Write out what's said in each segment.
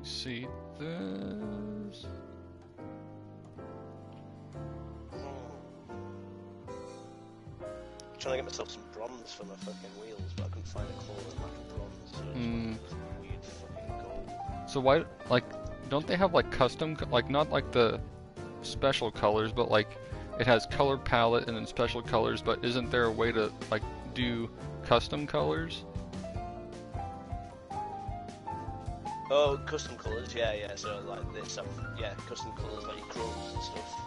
see this. I'm trying to get myself some bronze for my fucking wheels, but I couldn't find a colour that matched bronze. So it's weird fucking gold. So why, like, don't they have like custom, like not like the special colors, but like it has color palette and then special colors, but isn't there a way to like do custom colors? Oh, custom colours, yeah. So like this, yeah, custom colours like your chromes and stuff.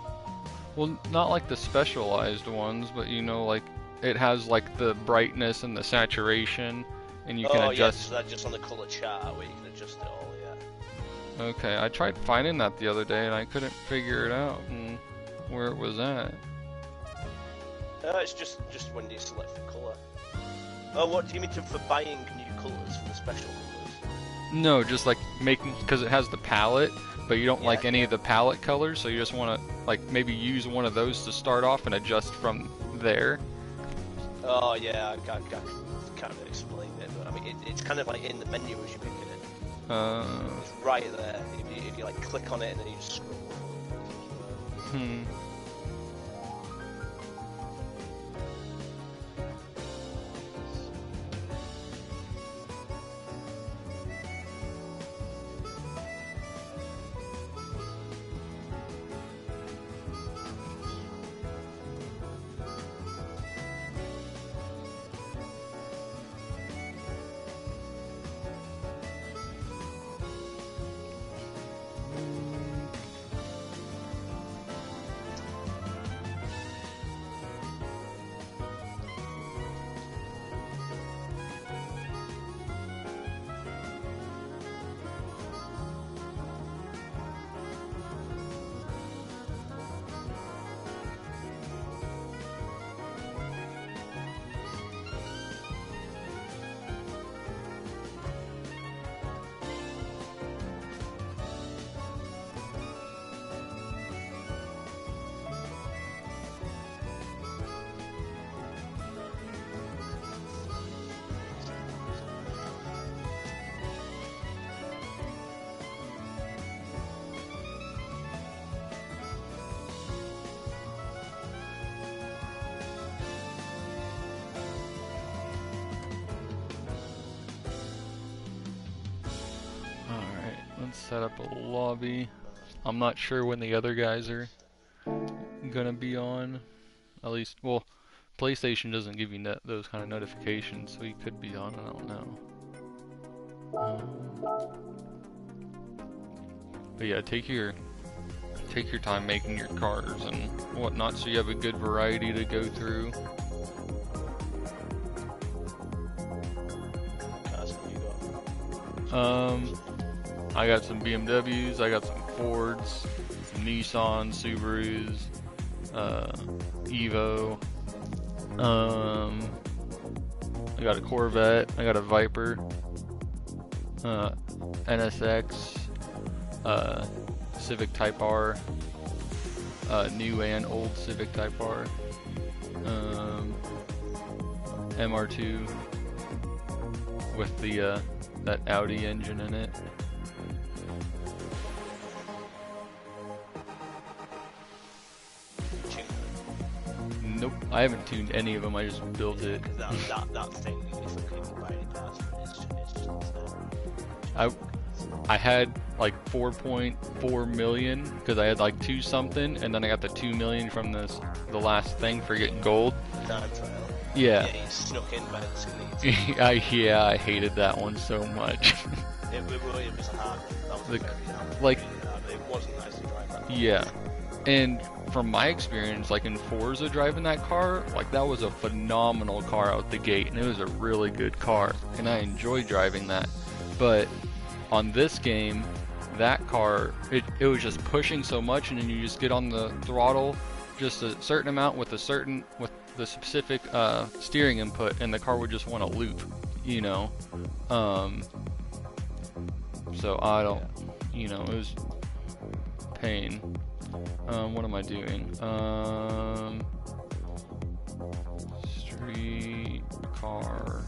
Well, not like the specialized ones, but you know, like it has like the brightness and the saturation, and you can adjust. Yeah, so that's just on the colour chart where you can adjust it all, yeah. Okay, I tried finding that the other day and I couldn't figure it out and where it was at. It's just when you select the colour. Oh, what do you mean for buying new colours for the special colours? No, just like making, because it has the palette, but you don't like any of the palette colors, so you just want to like maybe use one of those to start off and adjust from there. Oh yeah, I can't really explain it, but I mean it's kind of like in the menu as you're picking it. It's right there. If you like click on it and then you just scroll. Set up a lobby. I'm not sure when the other guys are gonna be on. At least, well, PlayStation doesn't give you those kind of notifications, so he could be on. I don't know. But yeah, take your time making your cars and whatnot, so you have a good variety to go through. I got some BMWs, I got some Fords, some Nissans, Subarus, Evo. I got a Corvette, I got a Viper, NSX, Civic Type R, new and old Civic Type R, MR2 with the that Audi engine in it. Nope, I haven't tuned any of them. I just built it. That thing, if you can buy any parts for it, it's just I had like 4.4 million because I had like 2 something, and then I got the 2 million from the last thing for getting gold. Time trial. Yeah. Yeah, you snuck in by the skin. Yeah, I hated that one so much. It was hard. That was like, it wasn't nice to drive that. Yeah, and from my experience, like in Forza driving that car, like that was a phenomenal car out the gate, and it was a really good car, and I enjoyed driving that. But on this game, that car, it was just pushing so much, and then you just get on the throttle just a certain amount with the specific steering input, and the car would just want to loop, you know. So I don't, you know, it was pain. What am I doing? Street car.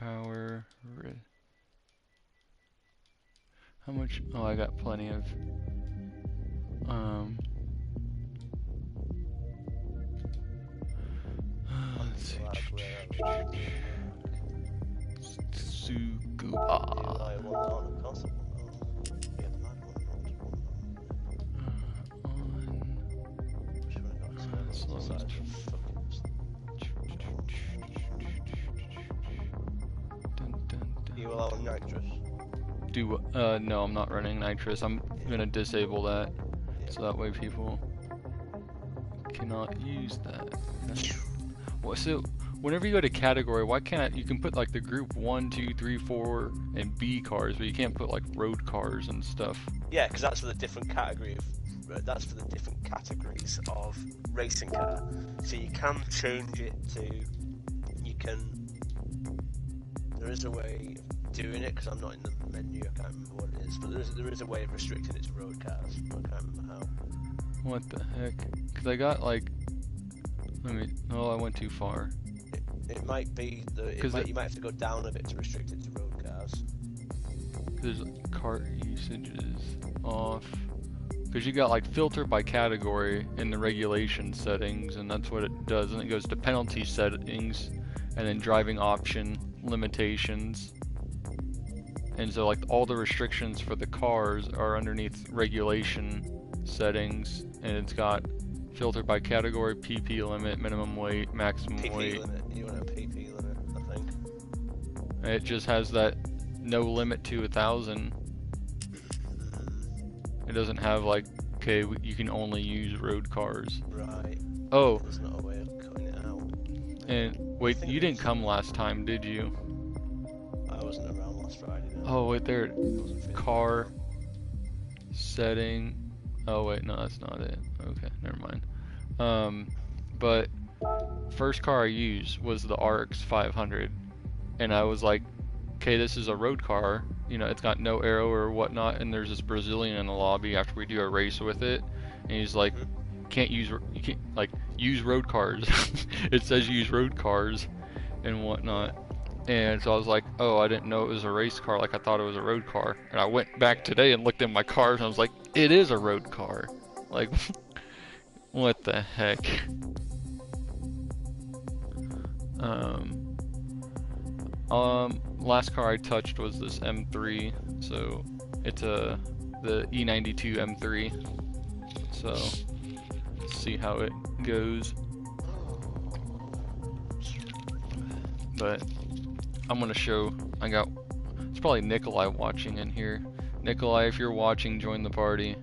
Power. How much? Oh, I got plenty of. Let's see. You allow nitrous? No, I'm not running nitrous. I'm gonna disable that, so that way people cannot use that. Well, so whenever you go to category, why can't you can put like the group 1, 2, 3, 4, and B cars, but you can't put like road cars and stuff? Yeah, because that's for the different category of. That's for the different categories of racing car. So you can change it to. You can. There is a way of doing it because I'm not in the menu. I can't remember what it is, but there is a way of restricting it to road cars. But I can't remember how. What the heck? Because I got like. Oh, I went too far. It might be you might have to go down a bit to restrict it to road cars. There's cart usages off. Because you got like filter by category in the regulation settings, and that's what it does. And it goes to penalty settings, and then driving option limitations. And so like all the restrictions for the cars are underneath regulation settings, and it's got filter by category, PP limit, minimum weight, maximum PP weight. Limit. You want a PP limit, I think. And it just has that no limit to 1,000. It doesn't have like, okay, you can only use road cars. Right. Oh. There's not a way of cutting it out. And wait, you didn't come last time, did you? I wasn't around last Friday. No. Oh wait, there. Car setting. Oh wait, no, that's not it. Okay, never mind. But first car I used was the RX 500, and I was like, okay, this is a road car. You know, it's got no arrow or whatnot, and there's this Brazilian in the lobby after we do a race with it, and he's like, you can't like use road cars. It says use road cars and whatnot. And so I was like, oh, I didn't know it was a race car, like I thought it was a road car. And I went back today and looked at my cars, and I was like, it is a road car. Like, what the heck? Last car I touched was this M3, so it's the E92 M3. So let's see how it goes. But I'm gonna show. It's probably Nikolai watching in here. Nikolai, if you're watching, join the party.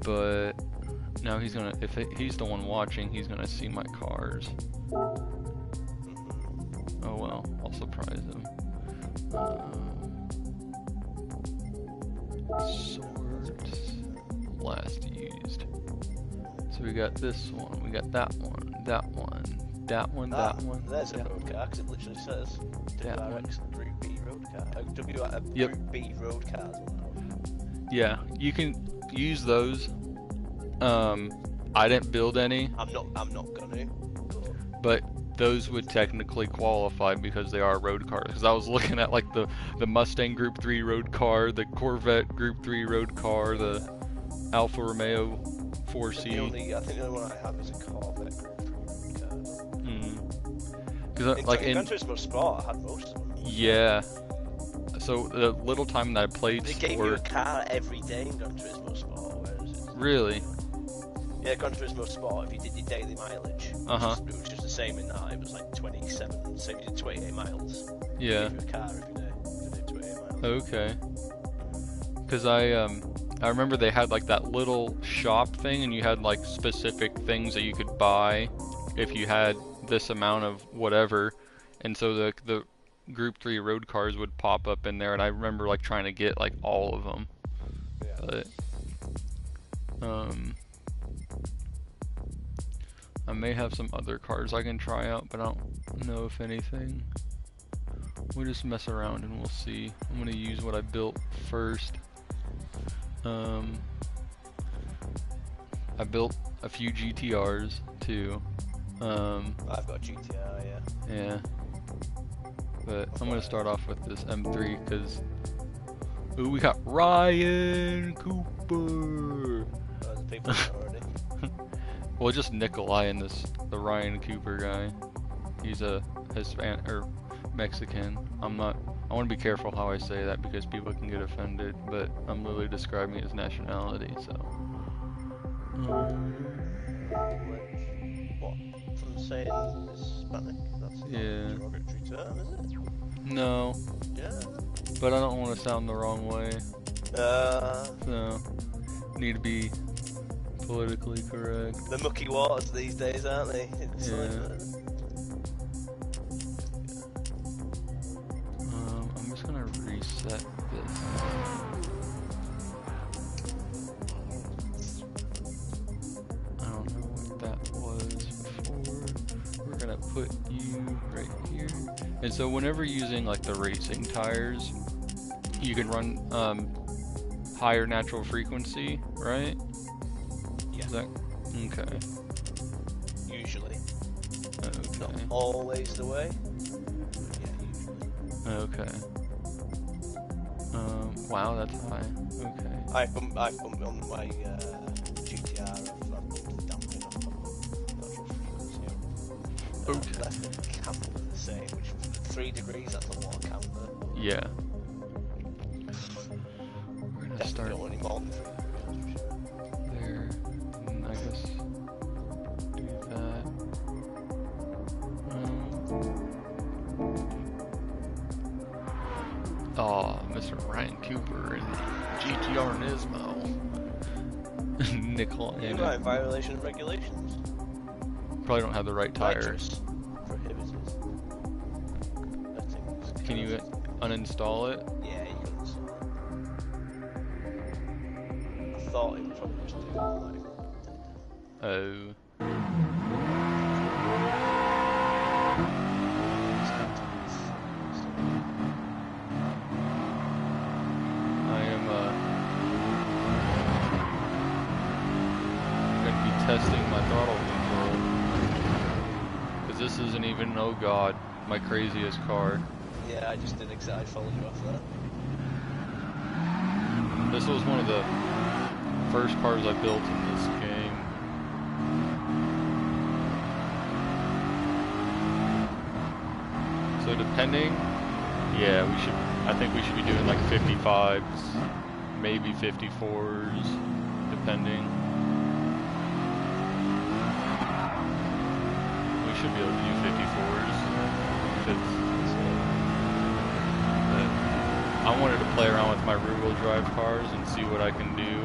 But now he's gonna. If he's the one watching, he's gonna see my cars. Oh well, I'll surprise him. Swords last used. So we got this one, we got that one, that one, that one, that one. There's a road car, because it literally says WRX Group B road car. Group B road cars. Yeah, you can use those. I didn't build any. I'm not gonna. But those would technically qualify because they are road cars. Because I was looking at like the Mustang Group 3 road car, the Corvette Group 3 road car, the Alfa Romeo 4C. I think the only one I have is a Corvette Group 3 road car. Because like in Gran Turismo Sport, I had most of them. Yeah. So the little time that I played They gave you a car every day in Gran Turismo Sport. Where is it? Really? Yeah, Gran Turismo Sport, if you did your daily mileage, which is the same in that, it was like 27, so if you did 28 miles, yeah, they give you a car every day if you did 28 miles. Okay. Because I remember they had like that little shop thing, and you had like specific things that you could buy if you had this amount of whatever, and so the Group 3 road cars would pop up in there, and I remember like trying to get like all of them. Yeah. But I may have some other cars I can try out, but I don't know if anything. We'll just mess around and we'll see. I'm gonna use what I built first. I built a few GTRs too, I've got GTR, yeah. Yeah. But I'm gonna start off with this M3 because we got Ryan Cooper. The people know already. Well, just Nikolai and the Ryan Cooper guy. He's a Hispanic or Mexican. I want to be careful how I say that because people can get offended, but I'm literally describing his nationality, so. What? From saying Hispanic? That's not a derogatory term, is it? No. Yeah. But I don't want to sound the wrong way. So, need to be politically correct. The mucky waters these days, aren't they? It's I'm just gonna reset this. I don't know what that was before. We're gonna put you right here. And so whenever using like the racing tires, you can run higher natural frequency, right? Yeah. Is that okay? Usually. Okay. Not always the way. But yeah, usually. Okay. Wow, that's high. Okay. I put on my GTR. I've bumped the damping up on natural frequency. Okay. Left the camber the same, which for 3 degrees, that's a lot of camber. Yeah. We're gonna Definitely start don't want any more than 3 degrees, for sure. there. And I guess do that. Oh, Mr. Ryan Cooper and GTR Nismo. Nickel You're in right, it. violation of regulations. Probably don't have the right tire. Nitrous prohibited. Can you uninstall it? Yeah, you can install it. I thought it would probably just do it like. Oh. I am gonna be testing my throttle control. Cause this isn't even, oh god, my craziest car. Yeah, I just did exactly. I followed you off that. This was one of the first cars I built in this game. So depending, yeah, I think we should be doing like 55s, maybe 54s, depending. We should be able to do 54s. I wanted to play around with my rear-wheel drive cars and see what I can do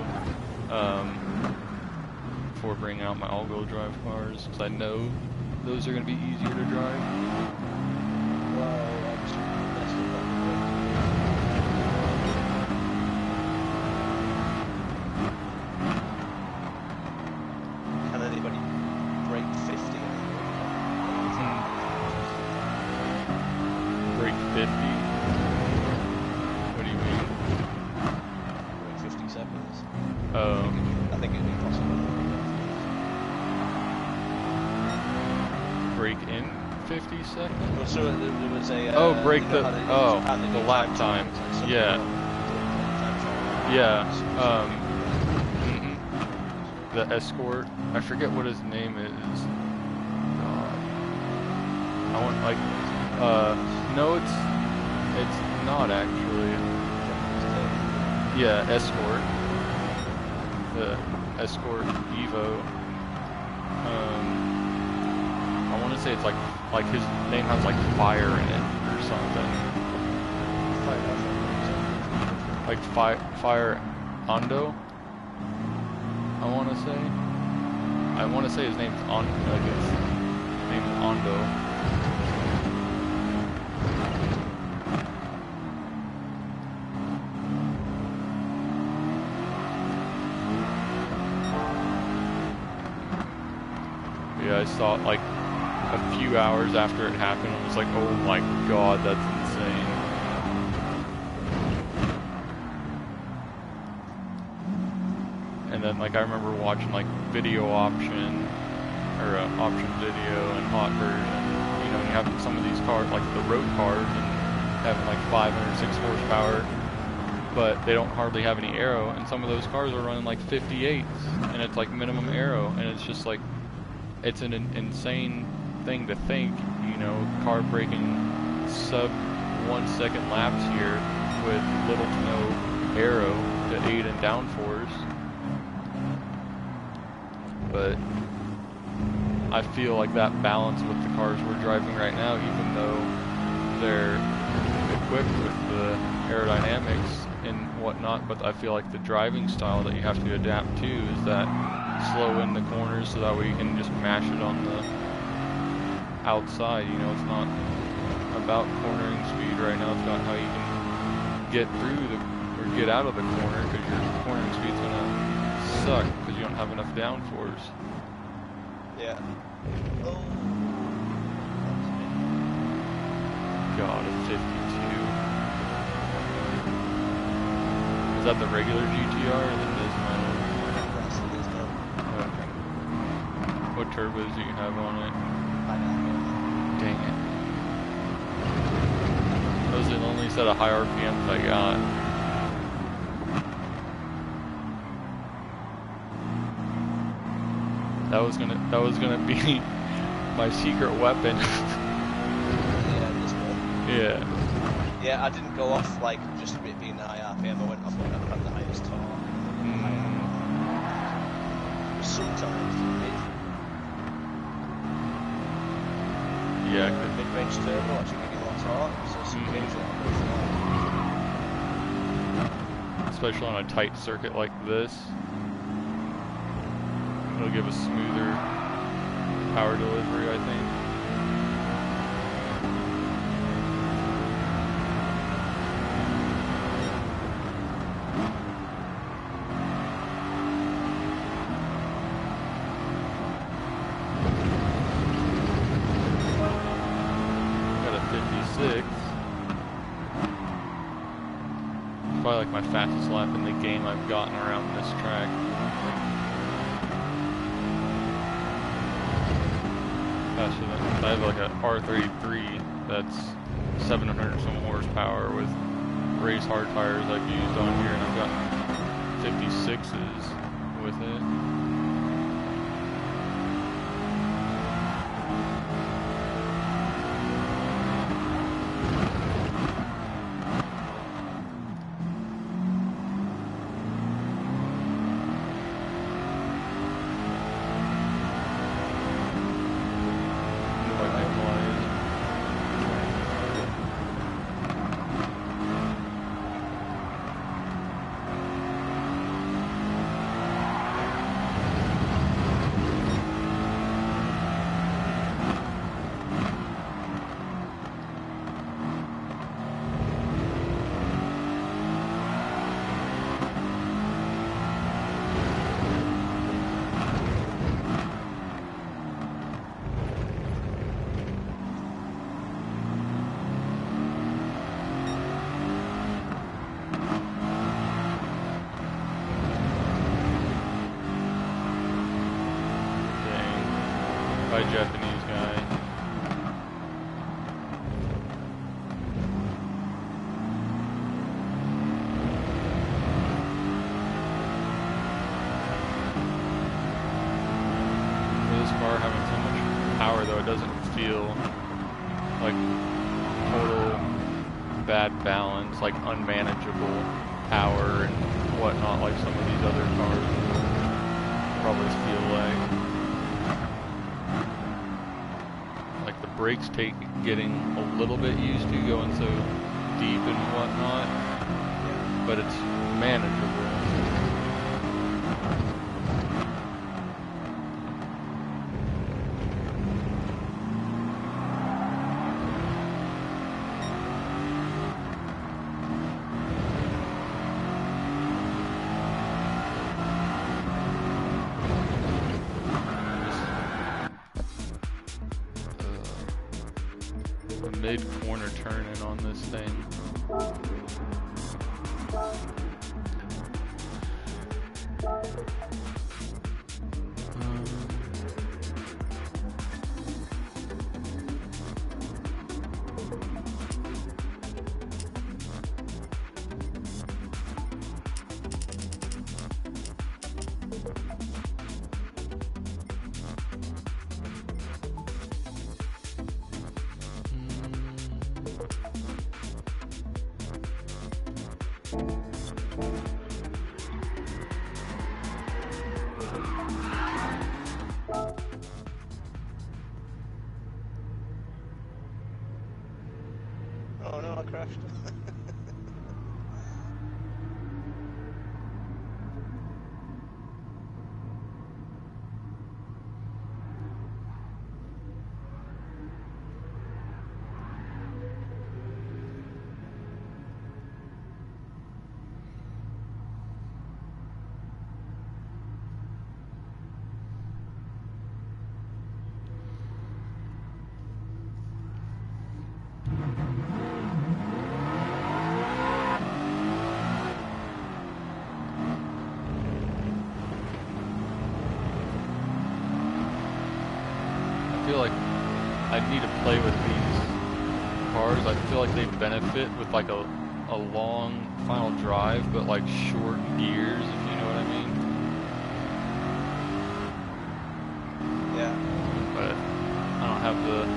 before bringing out my all-wheel drive cars, because I know those are going to be easier to drive. Can anybody break 50? Break 50? What do you mean? Break 50 seconds. Oh. I think it'd be possible. Break in 50 seconds? Well, so there was a. break the. Oh, Japan, the lap time. Yeah. Yeah. The escort. I forget what his name is. God. I want like. No, it's not actually. Yeah, escort. The escort Evo. I want to say it's like his name has like fire in it or something. Like fire Ando. I want to say his name's his name's Ando. Yeah, I saw it like a few hours after it happened. I was like, oh my god, that's insane. And then like I remember watching like video option, or option video and hot version. You know, and you have some of these cars, like the road cars, and having like 5 or 6 horsepower, but they don't hardly have any aero, and some of those cars are running like 58s, and it's like minimum aero, and it's just like, it's an insane thing to think, you know, car breaking sub 1 second laps here with little to no aero to aid in downforce. But I feel like that balance with the cars we're driving right now, even though they're equipped with the aerodynamics and whatnot, but I feel like the driving style that you have to adapt to is that slow in the corners so that way you can just mash it on the outside. You know, it's not about cornering speed right now, it's about how you can get through the, or get out of the corner, because your cornering speed's gonna suck because you don't have enough downforce. Yeah. Oh. God, a 52. Is that the regular GTR or the Nismo? That's the Nismo. Okay. What turbos do you have on it? Dang it. Those are the only set of high RPMs I got. That was gonna be my secret weapon. Yeah, Nismo. Yeah. Yeah, I didn't go off like just it being the high RPM, I went off when I had the highest torque. Sometimes Yeah. mid-range turbo actually give you more torque, so some occasionally I'll go for Especially on a tight circuit like this. It'll give a smoother power delivery, I think. Got a 56. Probably like my fastest lap in the game I've gotten around this track. Faster than, I have like a R33 that's 700 some horsepower with race hard tires I've used on here, and I've got 56s with it. By Japanese guy. For this car having so much power, though, it doesn't feel like total bad balance, like unmanageable power and whatnot, like some of these other cars probably feel like. Brakes take getting a little bit used to going so deep and whatnot, but it's manageable. Mid-corner turning on this thing. car crashed. I feel like I need to play with these cars. I feel like they benefit with like a long final drive, but like short gears, if you know what I mean. Yeah. But I don't have the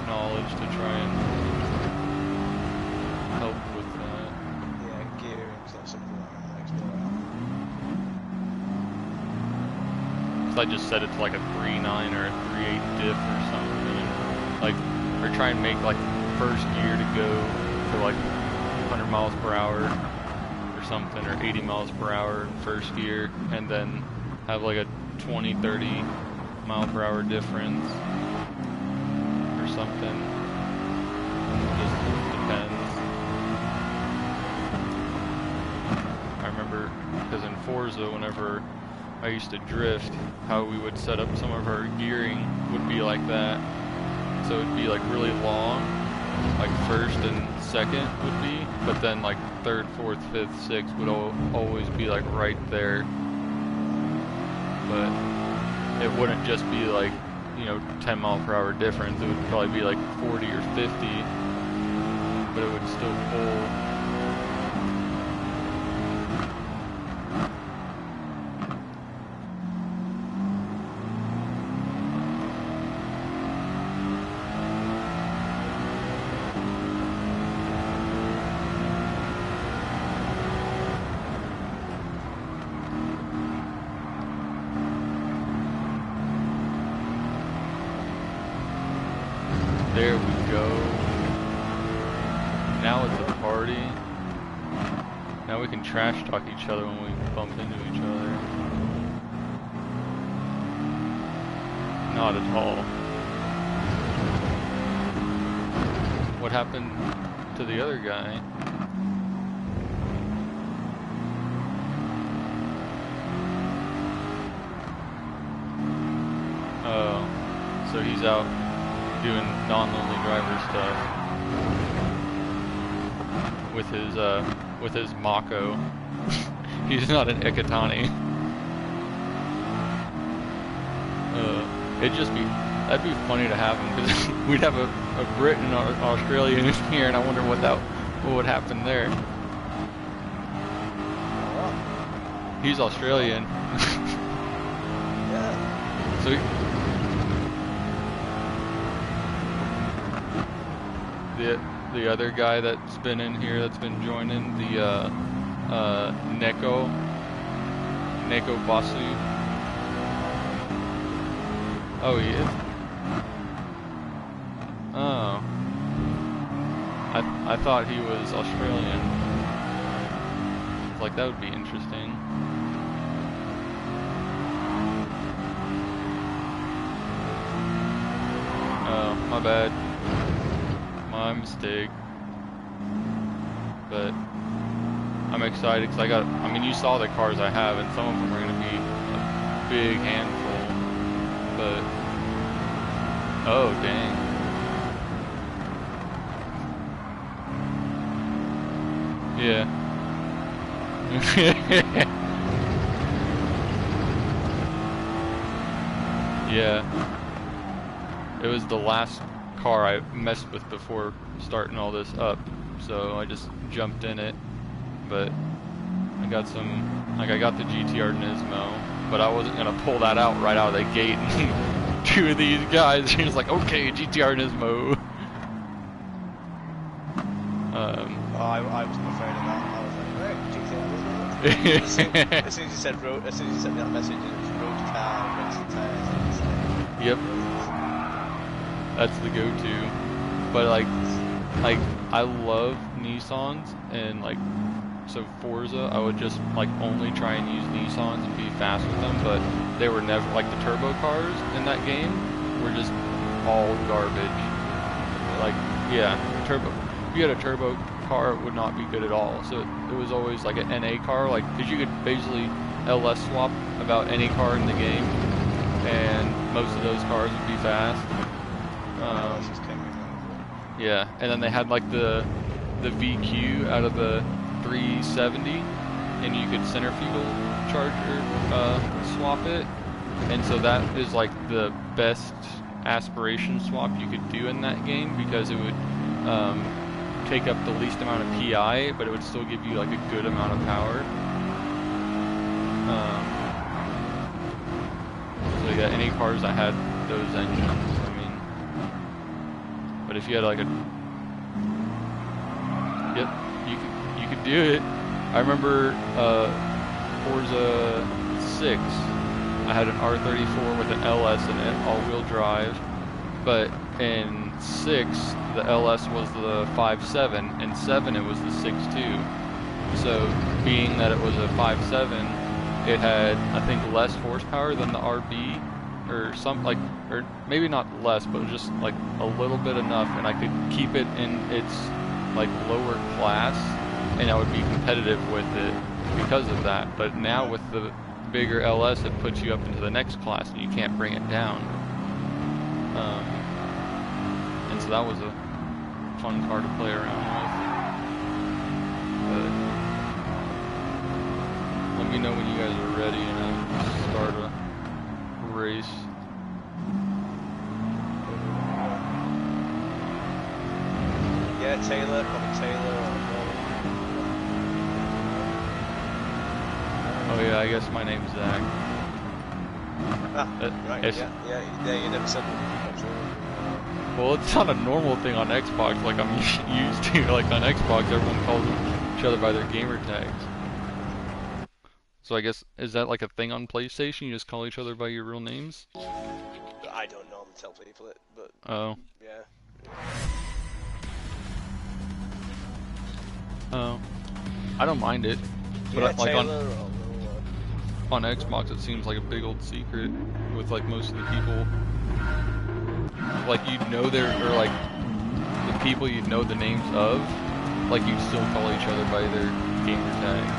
knowledge to try and help with that. Yeah, gearing's not something that I'm an expert at. I just set it to like a 3.9 or a 3.8 diff or something, and like, or try and make like first gear to go to like 100 miles per hour or something, or 80 miles per hour in first gear, and then have like a 20-30 mile per hour difference or something. It just depends. I remember because in Forza, whenever I used to drift, how we would set up some of our gearing would be like that. So it'd be like really long, like first and second would be, but then like third, fourth, fifth, sixth would always be like right there. But it wouldn't just be like, you know, 10 mile per hour difference. It would probably be like 40 or 50, but it would still pull. There we go. Now it's a party. Now we can trash talk each other when we bump into each other. Not at all. What happened to the other guy? Oh, so he's out doing non-lonely driver stuff with his Mako. He's not an Ikatani. That'd be funny to have him, because we'd have a Brit and an Australian in here, and I wonder what would happen there. He's Australian. Yeah. So the other guy that's been in here, that's been joining, the Neko Basu. Oh, he is. Oh, I thought he was Australian. Like, that would be interesting. Oh, my bad. My mistake. But I'm excited because I mean, you saw the cars I have, and some of them are going to be a big handful. But, oh, dang. Yeah. Yeah. It was the last car I messed with before starting all this up, so I just jumped in it. But I got the GTR Nismo, but I wasn't gonna pull that out right out of the gate. And two of these guys are just like, okay, GTR Nismo. I wasn't afraid of that. I was like, right, GTR Nismo. As soon as you sent me that message, it was road car, racing tires. Yep. That's the go-to. But like, like, I love Nissans, and like, so Forza, I would just like only try and use Nissans and be fast with them, but they were never, like the turbo cars in that game were just all garbage. Like, yeah, turbo. If you had a turbo car, it would not be good at all. So it was always like an NA car, like, because you could basically LS swap about any car in the game, and most of those cars would be fast. Yeah, and then they had like the VQ out of the 370, and you could centrifugal charger swap it, and so that is like the best aspiration swap you could do in that game, because it would take up the least amount of PI, but it would still give you like a good amount of power. So yeah, any cars that had those engines, I mean, but if you had like a, yep, you could do it. I remember Forza 6, I had an R34 with an LS in it, all-wheel drive, but in 6, the LS was the 5.7, and 7 it was the 6.2. So, being that it was a 5.7, it had, I think, less horsepower than the RB, or some, like, or maybe not less, but just like a little bit enough, and I could keep it in its like lower class, and I would be competitive with it because of that. But now with the bigger LS, it puts you up into the next class, and you can't bring it down. And so that was a fun car to play around with. But let me know when you guys are ready, and I'll start a race. Yeah, Taylor, probably Taylor. Oh yeah, I guess my name's Zach. Ah, right, yeah, you never said that. Well, it's not a normal thing on Xbox like I'm used to. Like on Xbox, everyone calls each other by their gamer tags. So I guess, is that like a thing on PlayStation? You just call each other by your real names? I don't normally tell people it, but oh, yeah. Oh, I don't mind it, but Yeah, like Taylor, on Xbox, it seems like a big old secret with like most of the people. Like you'd know their, or like the people you'd know the names of, like you'd still call each other by their gamer tags.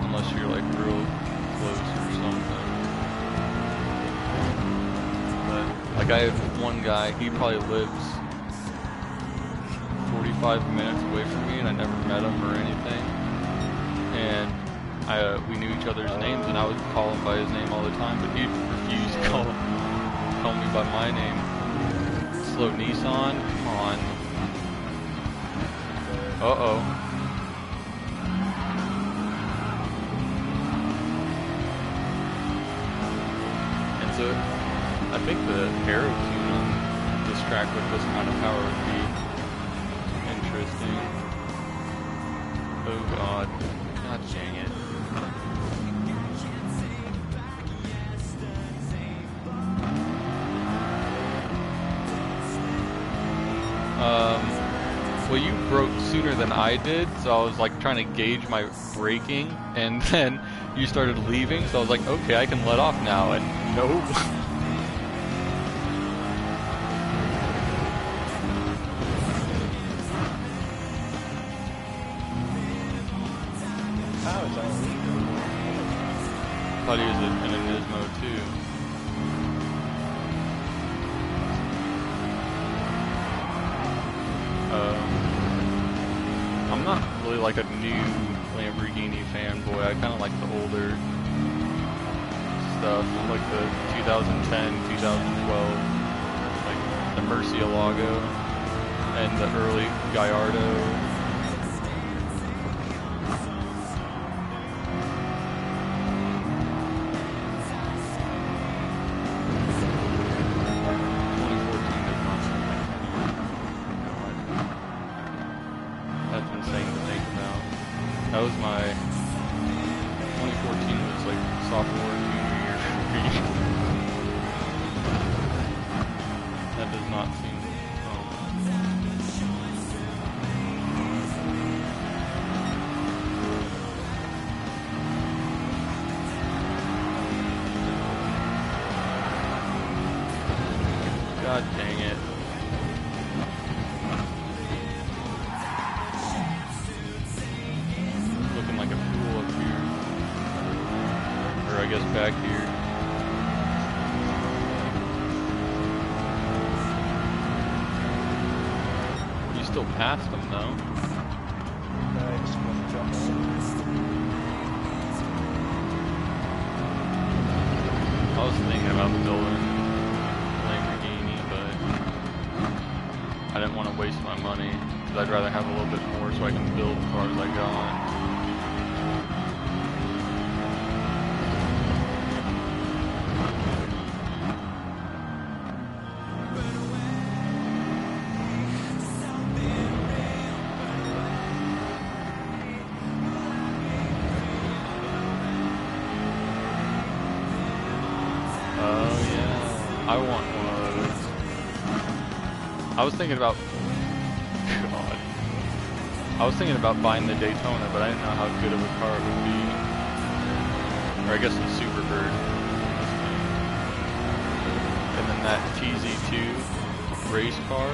Unless you're like real close or something. But like I have one guy, he probably lives 45 minutes away from me, and I never met him or anything. And we knew each other's names, and I would call him by his name all the time, but he'd refuse to call me by my name. Slow Nissan, come on. Uh-oh. And so, I think the aero tune on this track with this amount of power would be interesting. Oh god. God dang it. Well, you broke sooner than I did, so I was like trying to gauge my braking, and then you started leaving, so I was like, okay, I can let off now, and nope. I thought he was in a Nismo too. I'm not really like a new Lamborghini fanboy. I kind of like the older stuff, like the 2010, 2012, like the Murcielago and the early Gallardo. That was my 2014 was like sophomore, junior year for me. not seen. God dang it. Looking like a fool up here. Or I guess back here. You still passed them though. I was thinking about building I didn't want to waste my money because I'd rather have a little bit more so I can build cars I got. Oh yeah, I want one of those. I was thinking about, God, I was thinking about buying the Daytona, but I didn't know how good of a car it would be. Or I guess the Superbird. And then that TZ2 race car,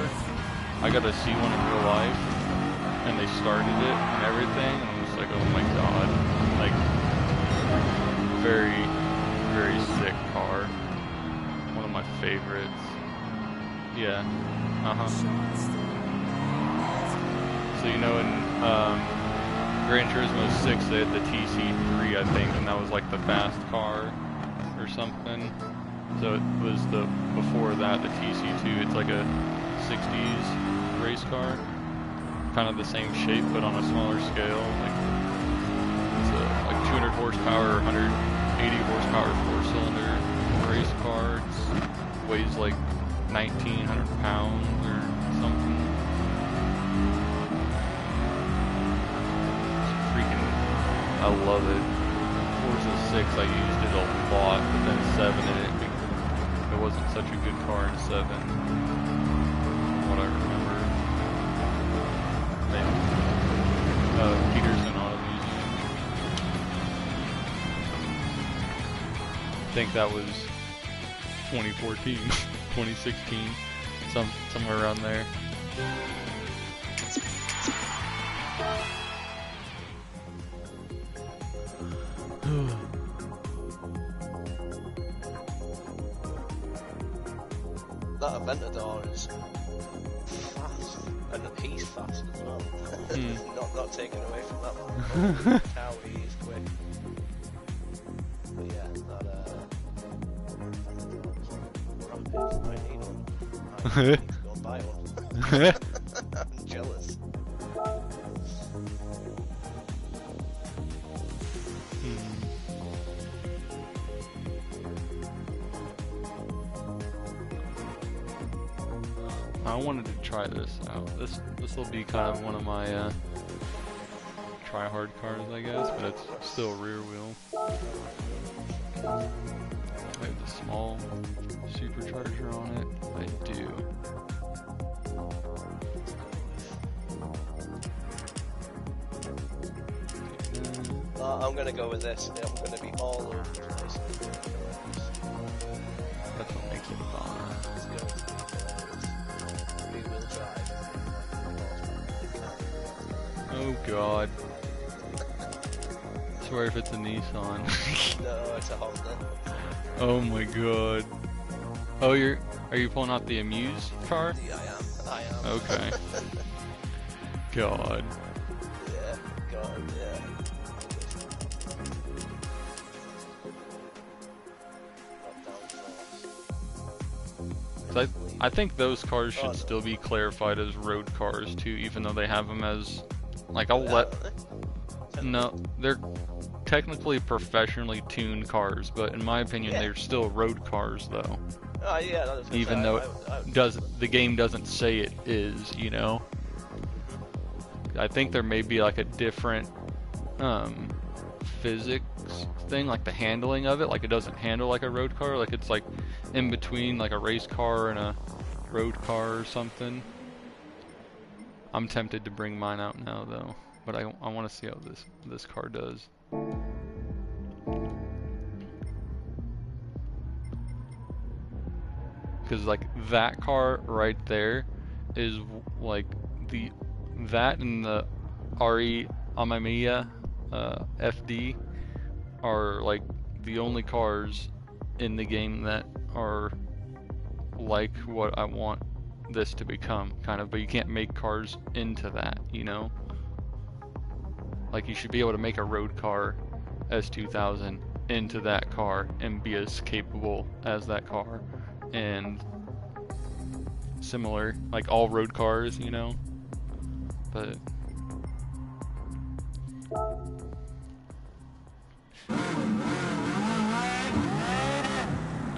I got to see one in real life, and they started it and everything, and I was like, oh my God, like, very, very sick car. One of my favorites. Yeah. So you know in Gran Turismo 6 they had the TC3 I think, and that was like the fast car or something. So it was the before that the TC2. It's like a 60s race car, kind of the same shape but on a smaller scale. Like it's a like 200 horsepower, 180 horsepower 4-cylinder race car. It weighs like 1,900 pounds or something. It's freaking, I love it. Forza 6, I used it a lot, but then 7 it wasn't such a good car in 7. From what I remember. Maybe. Peterson Auto Museum. I think that was 2014, 2016, somewhere around there. That Aventador is fast, and he's fast as well. Not taken away from that one. How he is quick. But yeah, that I need one. I need to go and buy one. I'm jealous. I wanted to try this out. This will be kind of one of my try hard cars, I guess, but it's still rear wheel. I have the small supercharger on it. I do. I'm gonna go with this. I'm gonna be all over the place. That's what makes it fun. Rear-wheel drive. Oh God. I swear if it's a Nissan. No, it's a Honda. Oh my God. Oh, are you pulling out the Amuse car? Yeah, I am. Okay. God. Yeah, God, yeah. I think those cars should still be clarified as road cars too, even though they have them as, like, no, they're technically professionally tuned cars, but in my opinion they're still road cars though. Yeah, even though the game doesn't say it is, you know. I think there may be like a different physics thing, like the handling of it, like it doesn't handle like a road car, like it's like in between like a race car and a road car or something. I'm tempted to bring mine out now though, but I want to see how this car does. Because like that car right there is like that and the RE Amamiya FD are like the only cars in the game that are like what I want this to become, kind of, but you can't make cars into that, you know? Like you should be able to make a road car S2000 into that car and be as capable as that car, and similar, like all road cars, you know? But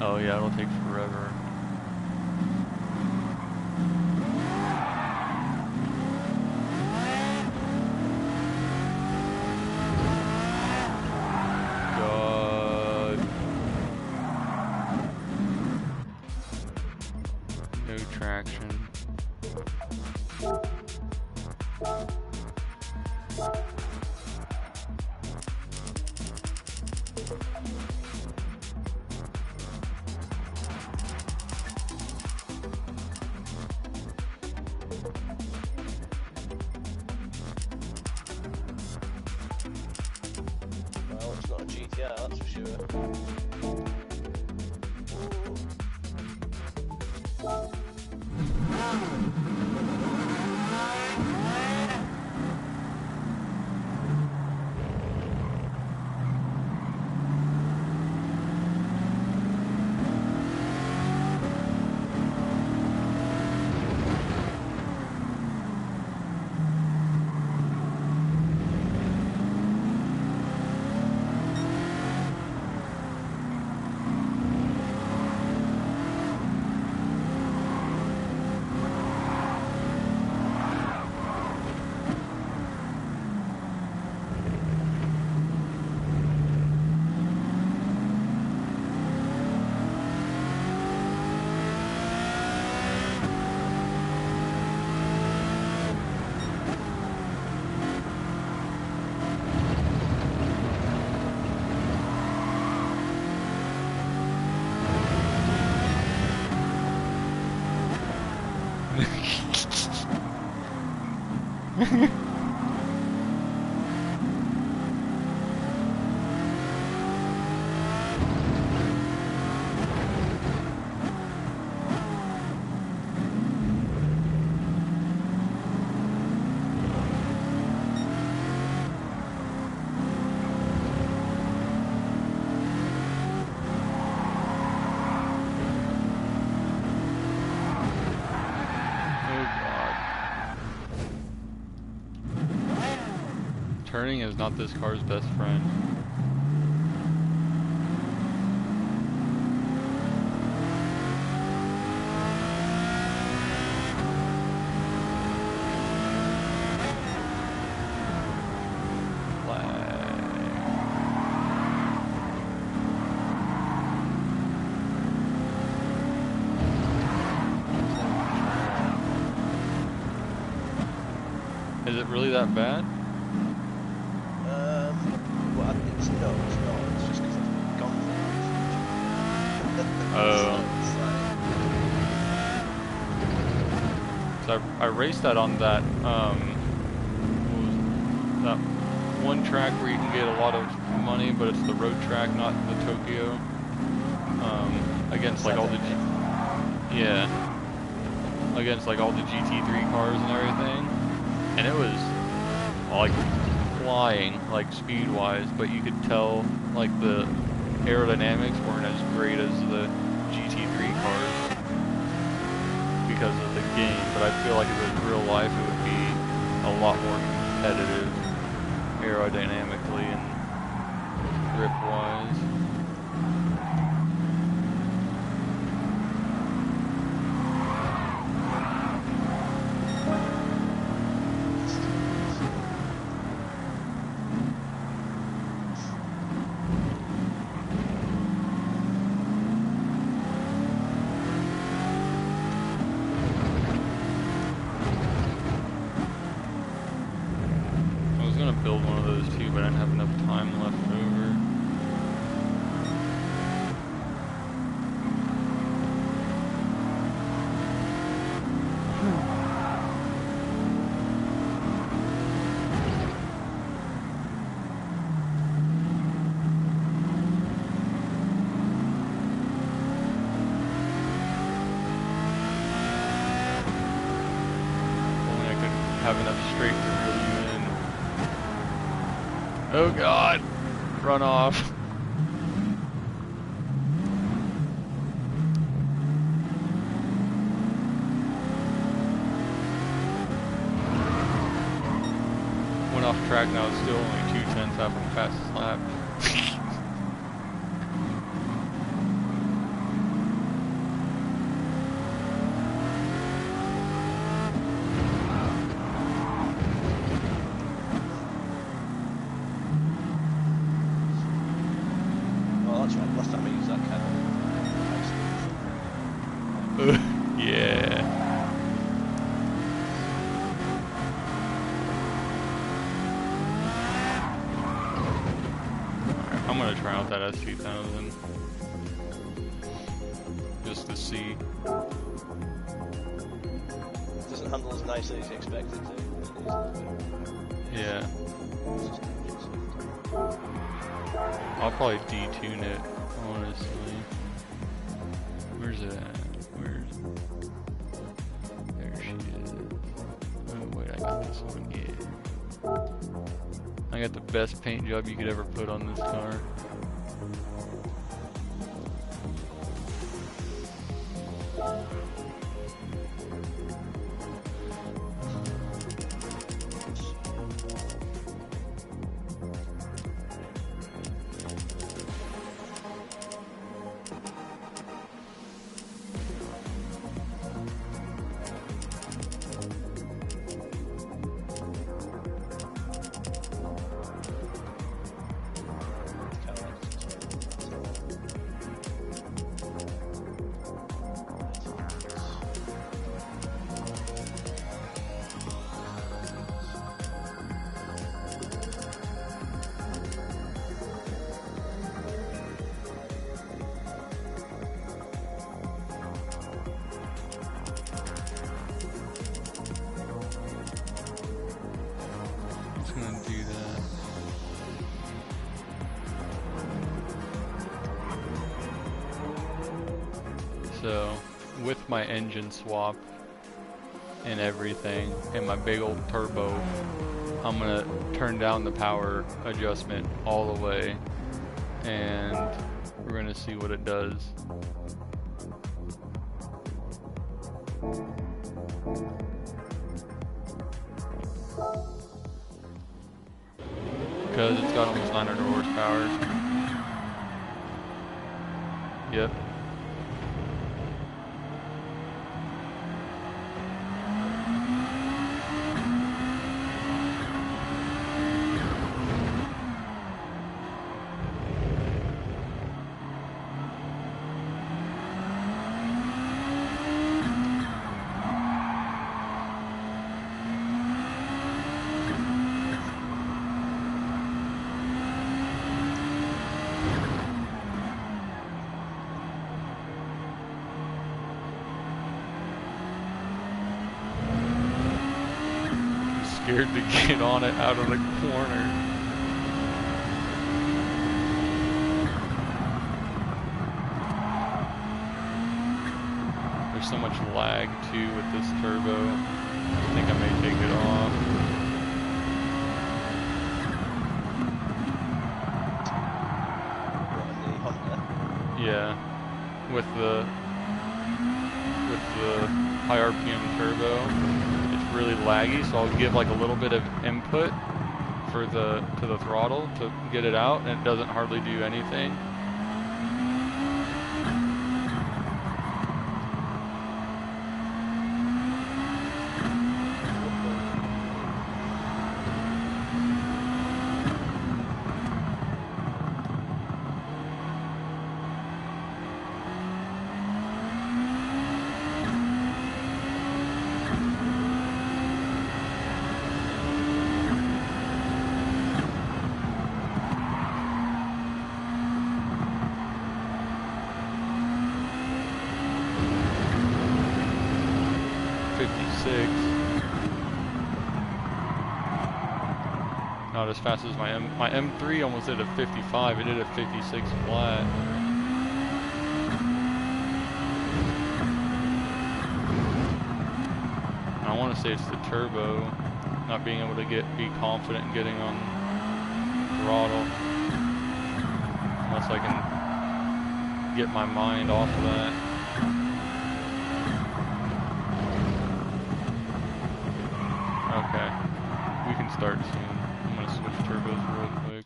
oh yeah, it'll take forever. God. No traction. Well, it's not a GTR, that's for sure. Turning is not this car's best friend. Is it really that bad? Well, it's not. It's just because I've gone for it. Oh. So So I raced that on that that one track where you can get a lot of money, but it's the road track, not the Tokyo. Against like all the against like all the GT3 cars and everything, and it was like flying, like speed-wise, but you could tell like the aerodynamics weren't as great as the GT3 cars because of the game. But I feel like if it was real life, it would be a lot more competitive aerodynamically and grip-wise. have enough straight to reel you in. Oh God! Run off. Went off track now, it's still only 2/10 after the fastest lap. Well, that's right, last time I used that kind of. Yeah. I'm gonna try out that S2000 just to see. It doesn't handle as nicely as you expected to. Yeah. I'll probably detune it, honestly. Where's it at? There she is. Oh wait, I got this one. Yeah. I got the best paint job you could ever put on this car. Gonna do that. So, with my engine swap and everything, and my big old turbo, I'm gonna turn down the power adjustment all the way, and we're gonna see what it does. Because it's got almost 900 horsepower. Yep. Scared to get on it out of the corner. There's so much lag too with this turbo. I think I may take it off. Yeah, with the high RPM turbo. Really laggy, so I'll give like a little bit of input for to the throttle to get it out, and it doesn't hardly do anything. Not as fast as my M3 almost did a 55. It did a 56 flat. I want to say it's the turbo. not being able to be confident in getting on throttle unless I can get my mind off of that. Okay, we can start soon. I'm gonna switch turbos real quick.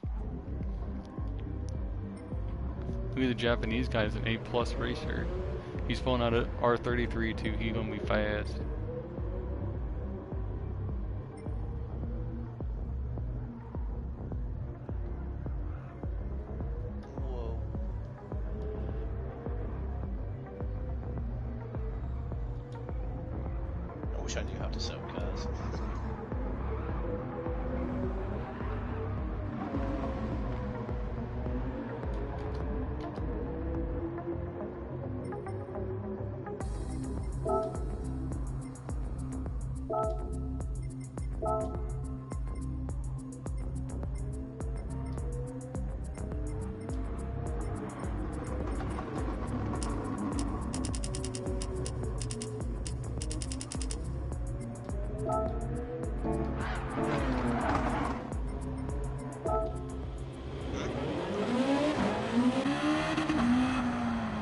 Look at the Japanese guy's an A+ racer. He's pulling out an R33 too. He's gonna be fast. Whoa. I wish I knew how to sell cars.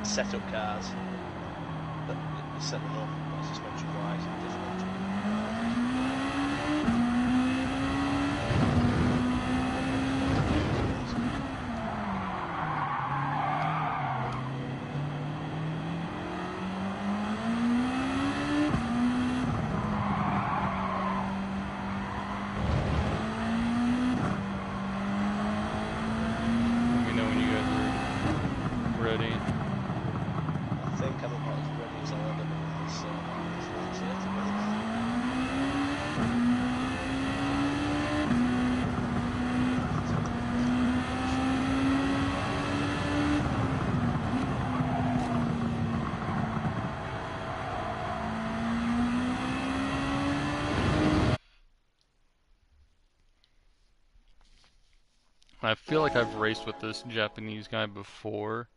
Set up cars, but you set them up suspension wise and different. Let me know when you guys are ready. I think I'm about as ready as I'll ever be with this launcher, to be honest. I feel like I've raced with this Japanese guy before,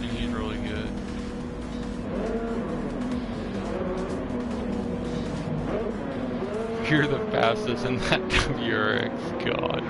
and he's really good. You're the fastest in that WRX, God.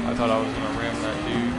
I thought I was gonna ram that dude.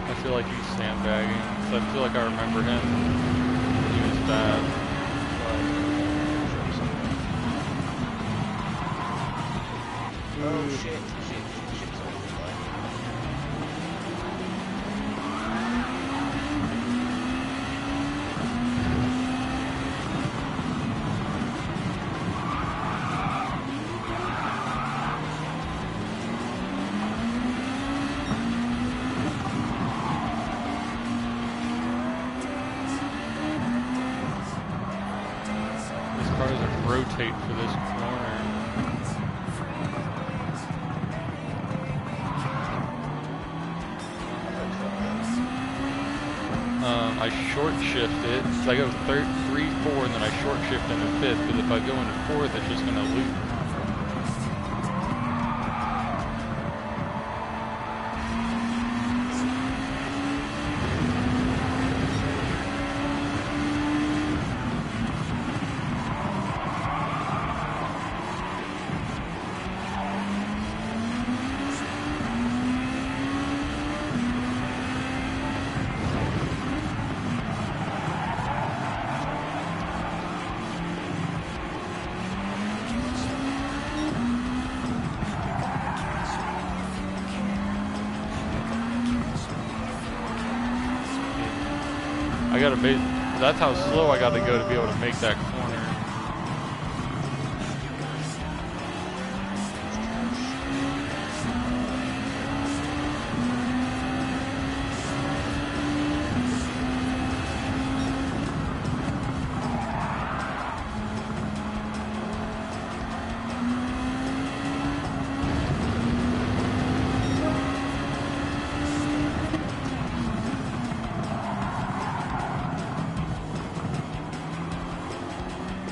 I feel like he's sandbagging, so I feel like I remember him. He was bad. Oh shit, shit's on the line. I short shift it. So I go 3, 4, and then I short shift into 5th, because if I go into 4th, it's just going to loop. That's how slow I got to go to be able to make that corner.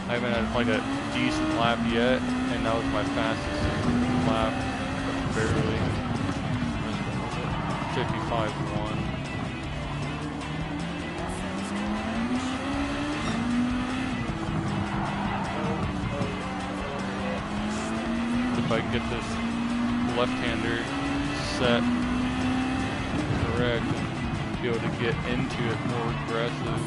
I haven't had like a decent lap yet, and that was my fastest lap, barely. 55.1. If I get this left-hander set correct, I'll be able to get into it more aggressive.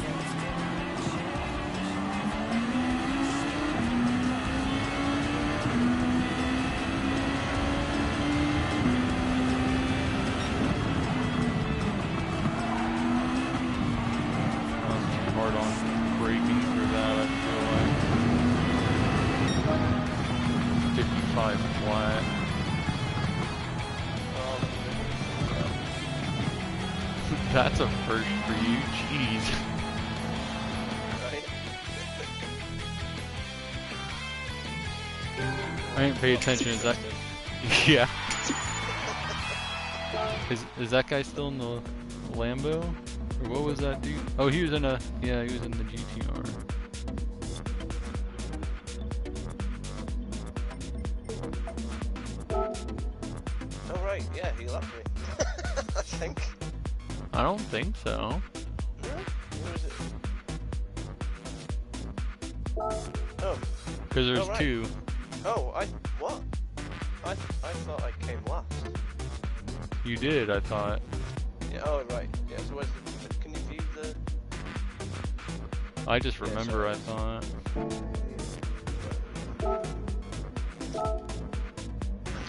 That's a first for you, jeez. Right? I ain't pay attention. Is that? Yeah. Is that guy still in the Lambo? Or what was that dude? Oh, he was in a. Yeah, he was in the GTR. Oh right, yeah, he loved me. I think. I don't think so. Really? Where is it? Oh. Because there's right. 2. Oh, what? I thought I came last. You did, I thought. Yeah. Oh right. Yeah. So where's can you view the? I just remember. I thought. I'm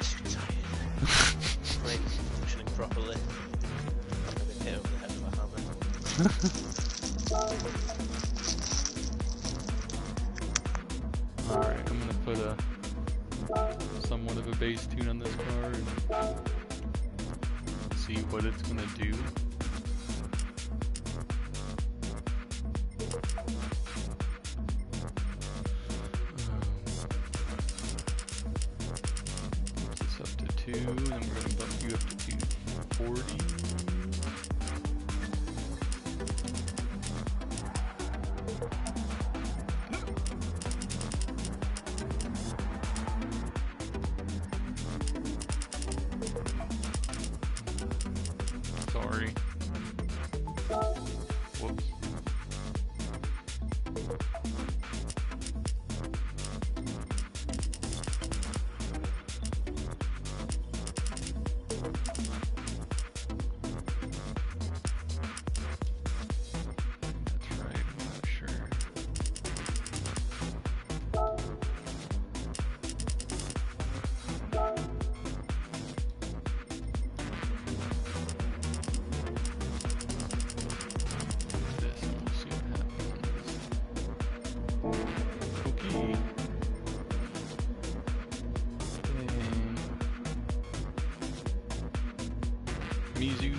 too tired. Brain's functioning properly. Hit over the head with a hammer. Alright, I'm gonna put a somewhat of a bass tune on this car and see what it's gonna do. This up to 2, and then we're gonna bump you up to 240. Sorry. Whoops. That's right, I'm not sure. This and we'll see what happens. Okay. And Mizu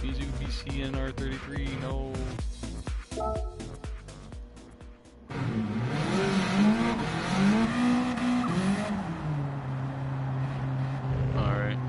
BCNR33, no. Alright.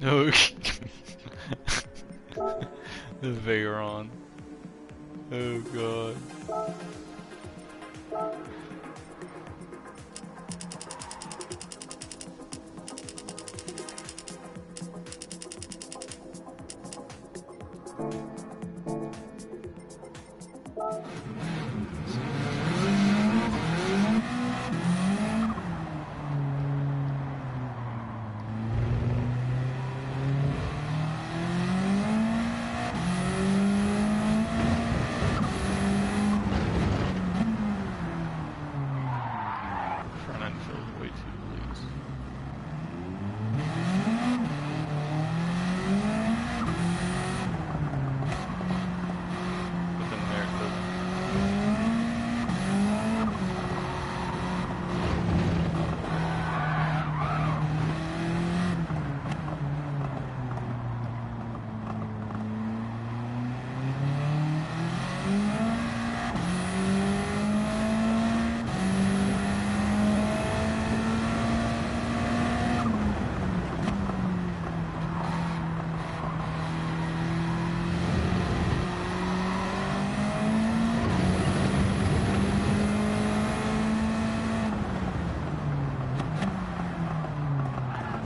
Okay. The Veyron. Oh god. Front end feels way too loose. But then there it doesn't.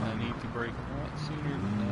I need to brake a lot sooner than that.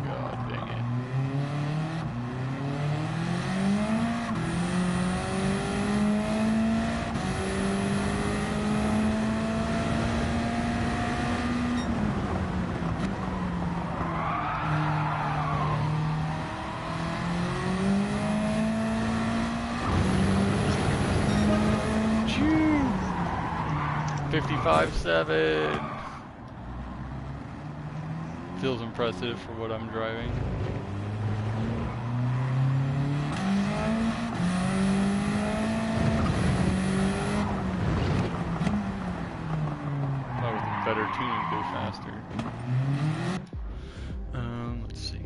God dang it. Phew. 55.7. Feels impressive for what I'm driving. Thought with a better tune it'd go faster. Let's see.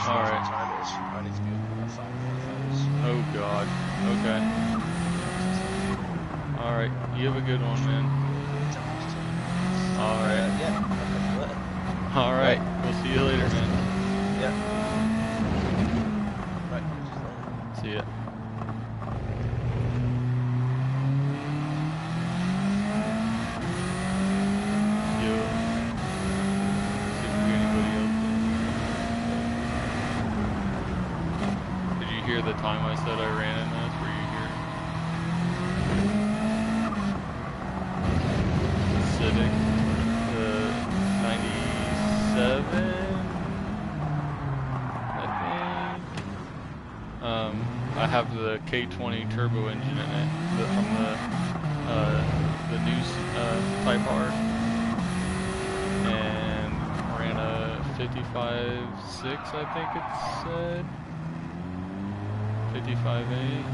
Alright. I need to be up by 5 hours. Oh god. Okay. Alright. You have a good one, man. Alright. Yeah. Alright. We'll see you later, man. Yeah. Right. See ya. said I ran in this. Were you here? Civic, the 97, I think. I have the K20 turbo engine in it, from the new Type R, and ran a 55.6, I think it said, 55.8.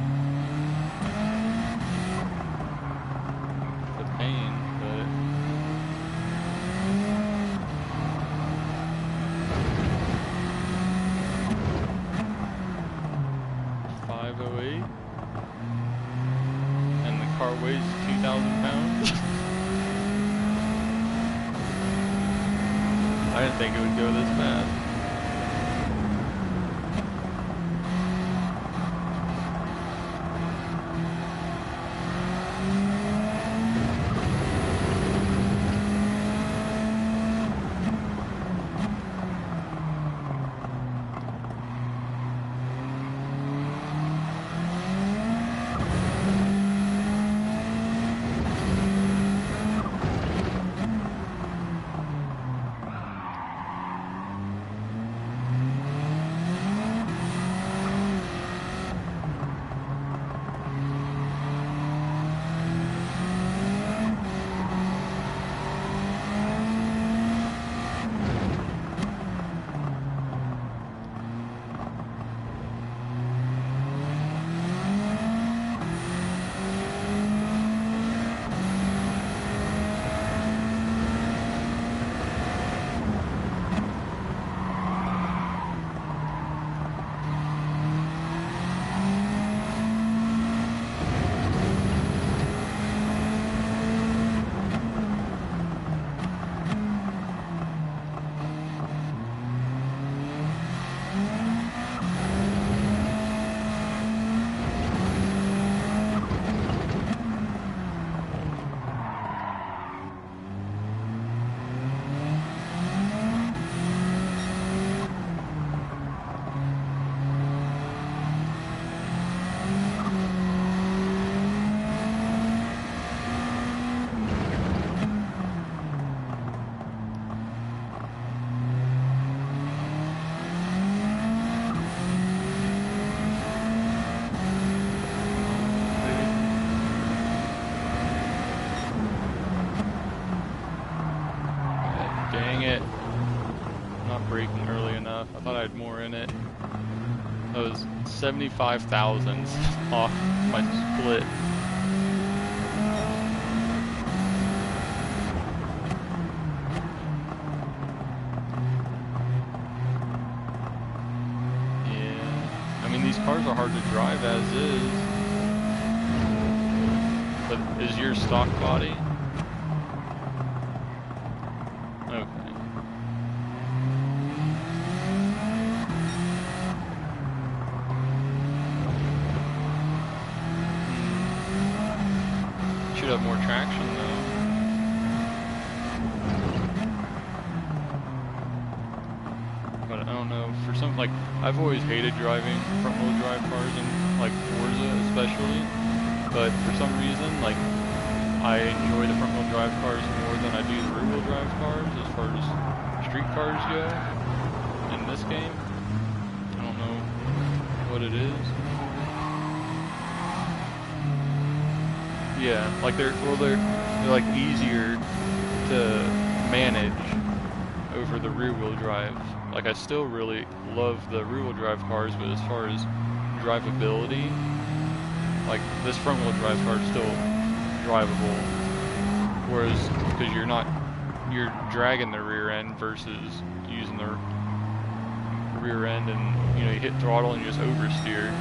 The pain, but 508, and the car weighs 2,000 pounds. I didn't think it would go this fast. Dang it. Not braking early enough. I thought I had more in it. That was 75 thousandths off my split. Yeah. I mean, these cars are hard to drive as is. But is your stock body? Okay. Should have more traction though. But I don't know, for some, like, I've always hated driving front wheel drive cars in, like, Forza especially. But for some reason, like, I enjoy the front wheel drive cars more than I do the rear wheel drive cars as far as street cars go in this game. I don't know what it is. Yeah, like they're like easier to manage over the rear wheel drive. Like, I still really love the rear wheel drive cars, but as far as drivability, like, this front wheel drive car is still drivable, whereas because you're dragging the rear end versus using the rear end, and you know, you hit throttle and you just oversteer.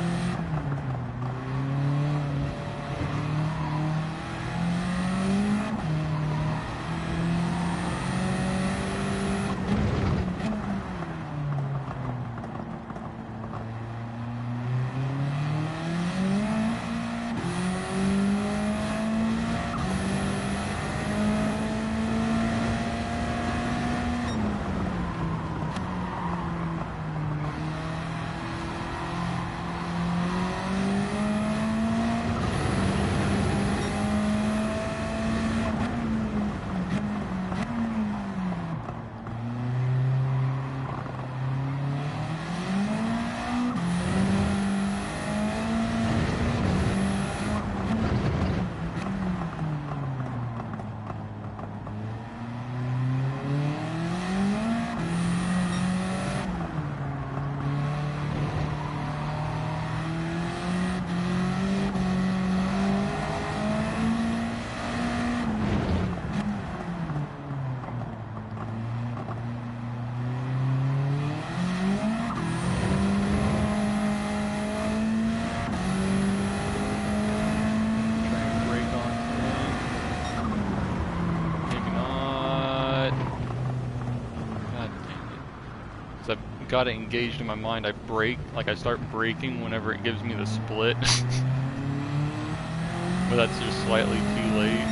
got it engaged in my mind, I brake, like I start braking whenever it gives me the split. But that's just slightly too late.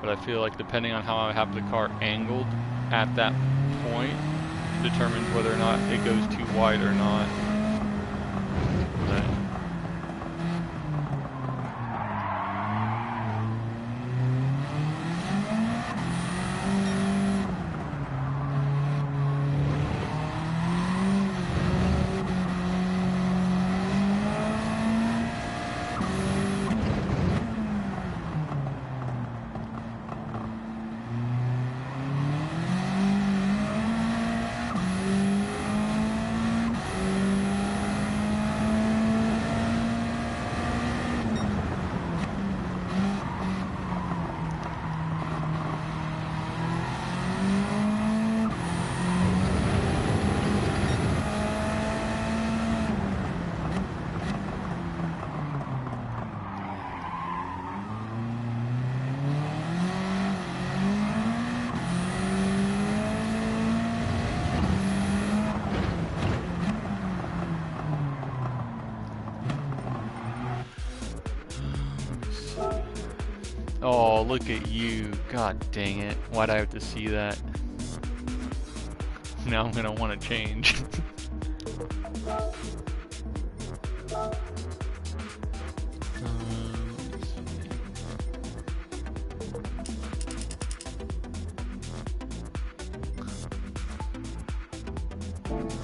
But I feel like depending on how I have the car angled at that point determines whether or not it goes too wide or not. But oh, look at you. God dang it. Why'd I have to see that? Now I'm gonna want to change.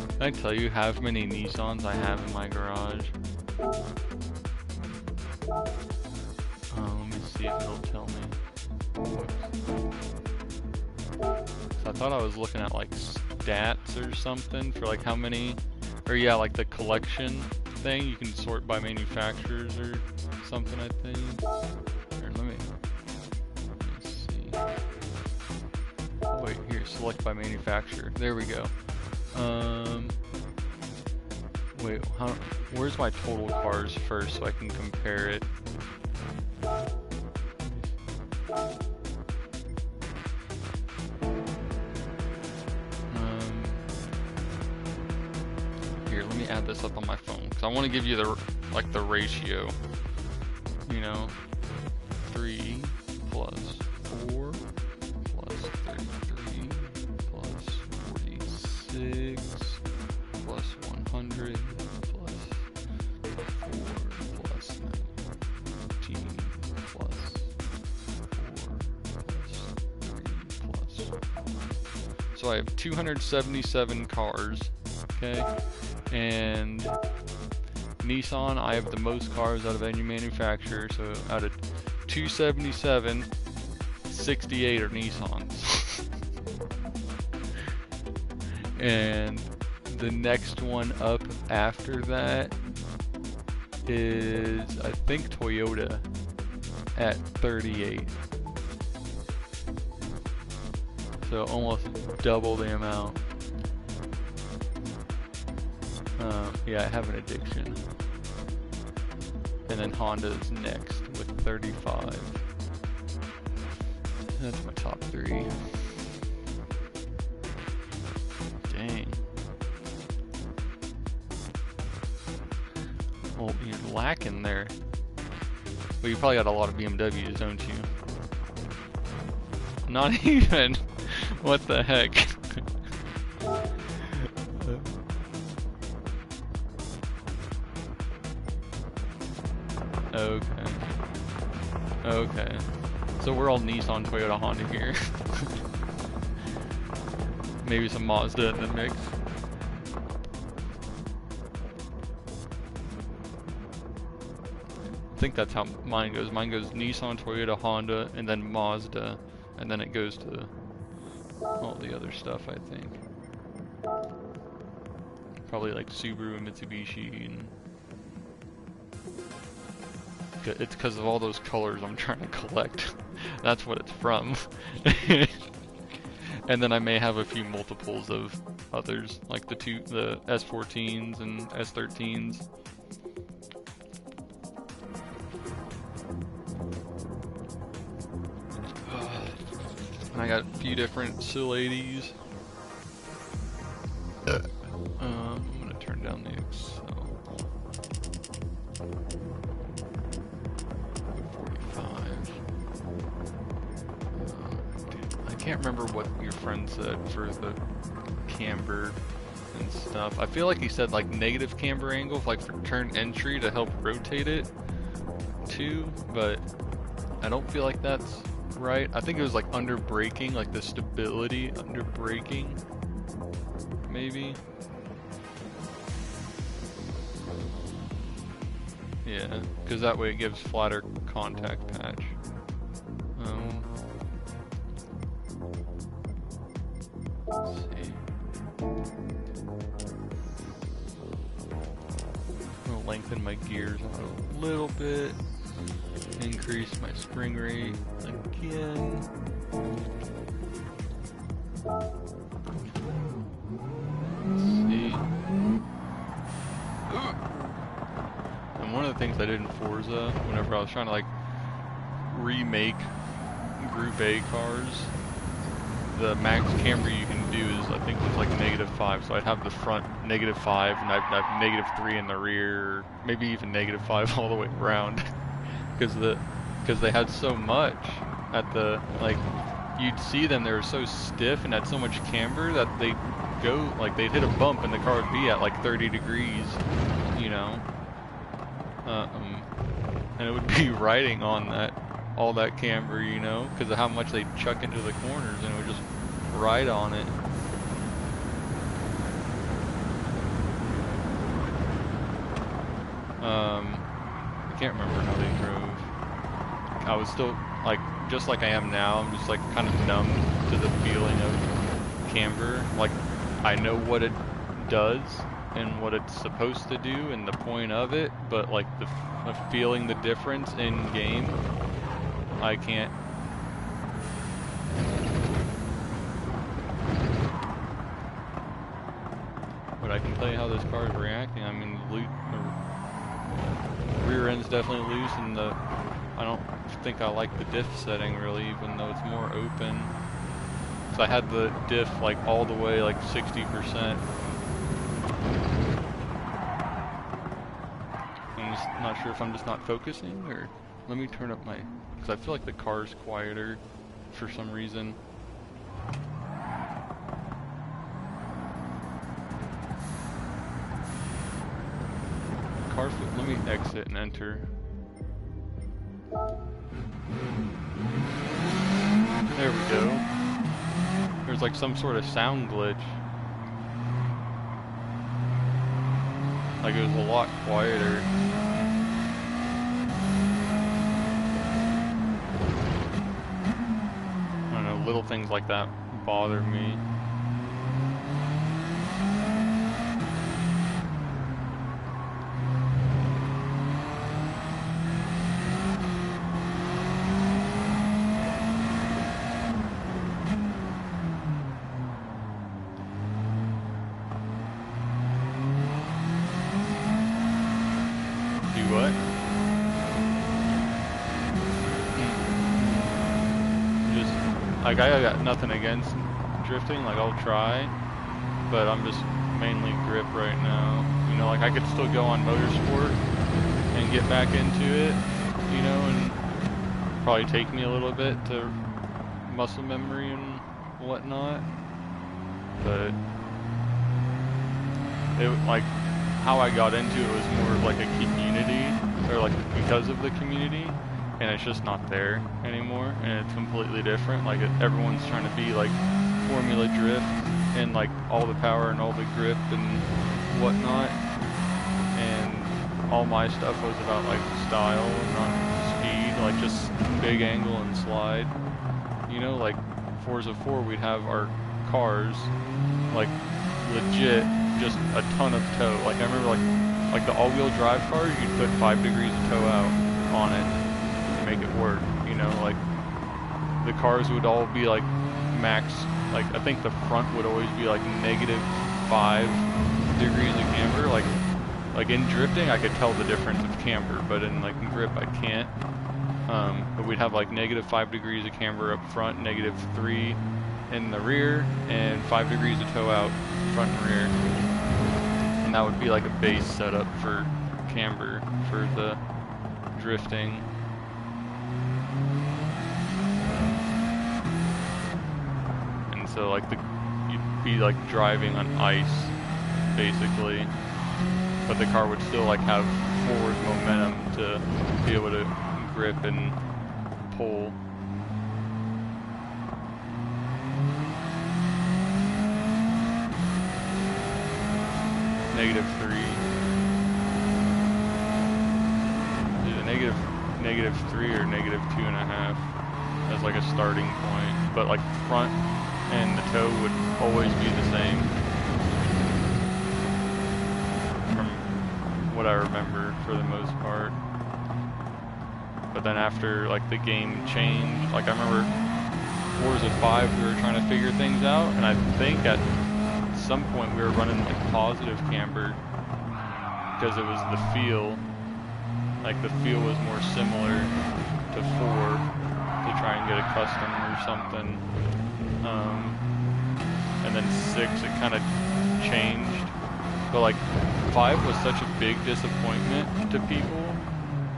Can I tell you how many Nissans I have in my garage? Let me see if it'll tell me. So I thought I was looking at like stats or something for like how many, or yeah, like the collection thing. You can sort by manufacturers or something, I think. Here, let me see. Oh, wait, here, select by manufacturer. There we go. Wait, where's my total cars first so I can compare it? Here, let me add this up on my phone because I want to give you the the ratio. You know, 3 plus 4 plus 33 plus 46 plus 100 plus 4 plus 19 plus 4 plus 3 plus 1. So I have 277 cars, okay? And Nissan, I have the most cars out of any manufacturer, so out of 277, 68 are Nissans. And the next one up after that is, I think, Toyota at 38. So almost double the amount. Yeah, I have an addiction. And then Honda's next with 35. That's my top 3. Dang. Well, you're lacking there. Well, you probably got a lot of BMWs, don't you? Not even. What the heck? Okay. Okay. So we're all Nissan, Toyota, Honda here. Maybe some Mazda in the mix. I think that's how mine goes. Mine goes Nissan, Toyota, Honda, and then Mazda, and then it goes to all the other stuff, I think. Probably like Subaru and Mitsubishi, and it's because of all those colors I'm trying to collect. That's what it's from. And then I may have a few multiples of others, like the S14s and S13s. I got a few different Sil 80s. I'm gonna turn down the Excel. 45. I can't remember what your friend said for the camber and stuff. I feel like he said like negative camber angle, like for turn entry to help rotate it too, but I don't feel like that's right. I think it was like under braking, like the stability under braking, maybe. Yeah, because that way it gives flatter contact patch. Let's see. I'm gonna lengthen my gears out a little bit, increase my spring rate again. Let's see. And one of the things I did in Forza, whenever I was trying to like remake Group A cars, the max camber you can do is, I think it's like -5, so I'd have the front -5 and I'd have -3 in the rear, maybe even -5 all the way around, because they had so much at the, like, you'd see them, they were so stiff and had so much camber that they'd go, like, they'd hit a bump and the car would be at like 30 degrees, you know, and it would be riding on that, all that camber, you know, because of how much they chuck into the corners, and it would just ride on it. I can't remember how they drove. I was still, like, just like I am now, I'm just like kind of numb to the feeling of camber. Like, I know what it does and what it's supposed to do and the point of it, but like the feeling the difference in game, I can't. But I can tell you how this car is reacting. I mean, the rear end's definitely loose, and I don't think I like the diff setting really, even though it's more open. So I had the diff like all the way like 60%. I'm just not sure if I'm just not focusing, or let me turn up my, because I feel like the car's quieter for some reason. Let me exit and enter. There we go. There's like some sort of sound glitch. Like it was a lot quieter. I don't know, little things like that bother me. Like, I got nothing against drifting, like, I'll try, but I'm just mainly grip right now. You know, like, I could still go on motorsport and get back into it, you know, and probably take me a little bit to muscle memory and whatnot, but it, like, how I got into it was more of like a community, or like because of the community. And it's just not there anymore, and it's completely different. Like everyone's trying to be like Formula Drift and like all the power and all the grip and whatnot, and all my stuff was about like style and not speed, like just big angle and slide. You know, like Forza 4, we'd have our cars like legit just a ton of toe. Like I remember like the all-wheel drive cars, you'd put 5 degrees of toe out on it. Make it work, you know, like the cars would all be like max, like I think the front would always be like -5 degrees of camber. Like in drifting I could tell the difference of camber, but in like grip I can't. But we'd have like -5 degrees of camber up front, -3 in the rear, and 5 degrees of tow out front and rear. And that would be like a base setup for camber for the drifting. And so like you'd be like driving on ice basically, but the car would still like have forward momentum to be able to grip and pull. -3. Is it -3 or -2.5 as like a starting point? But like front and the toe would always be the same from what I remember for the most part. But then after like the game changed, like I remember Forza 5 we were trying to figure things out, and I think at some point we were running like positive camber because it was the feel. Like the feel was more similar to 4 to try and get a custom or something. And then 6 it kind of changed. But like 5 was such a big disappointment to people.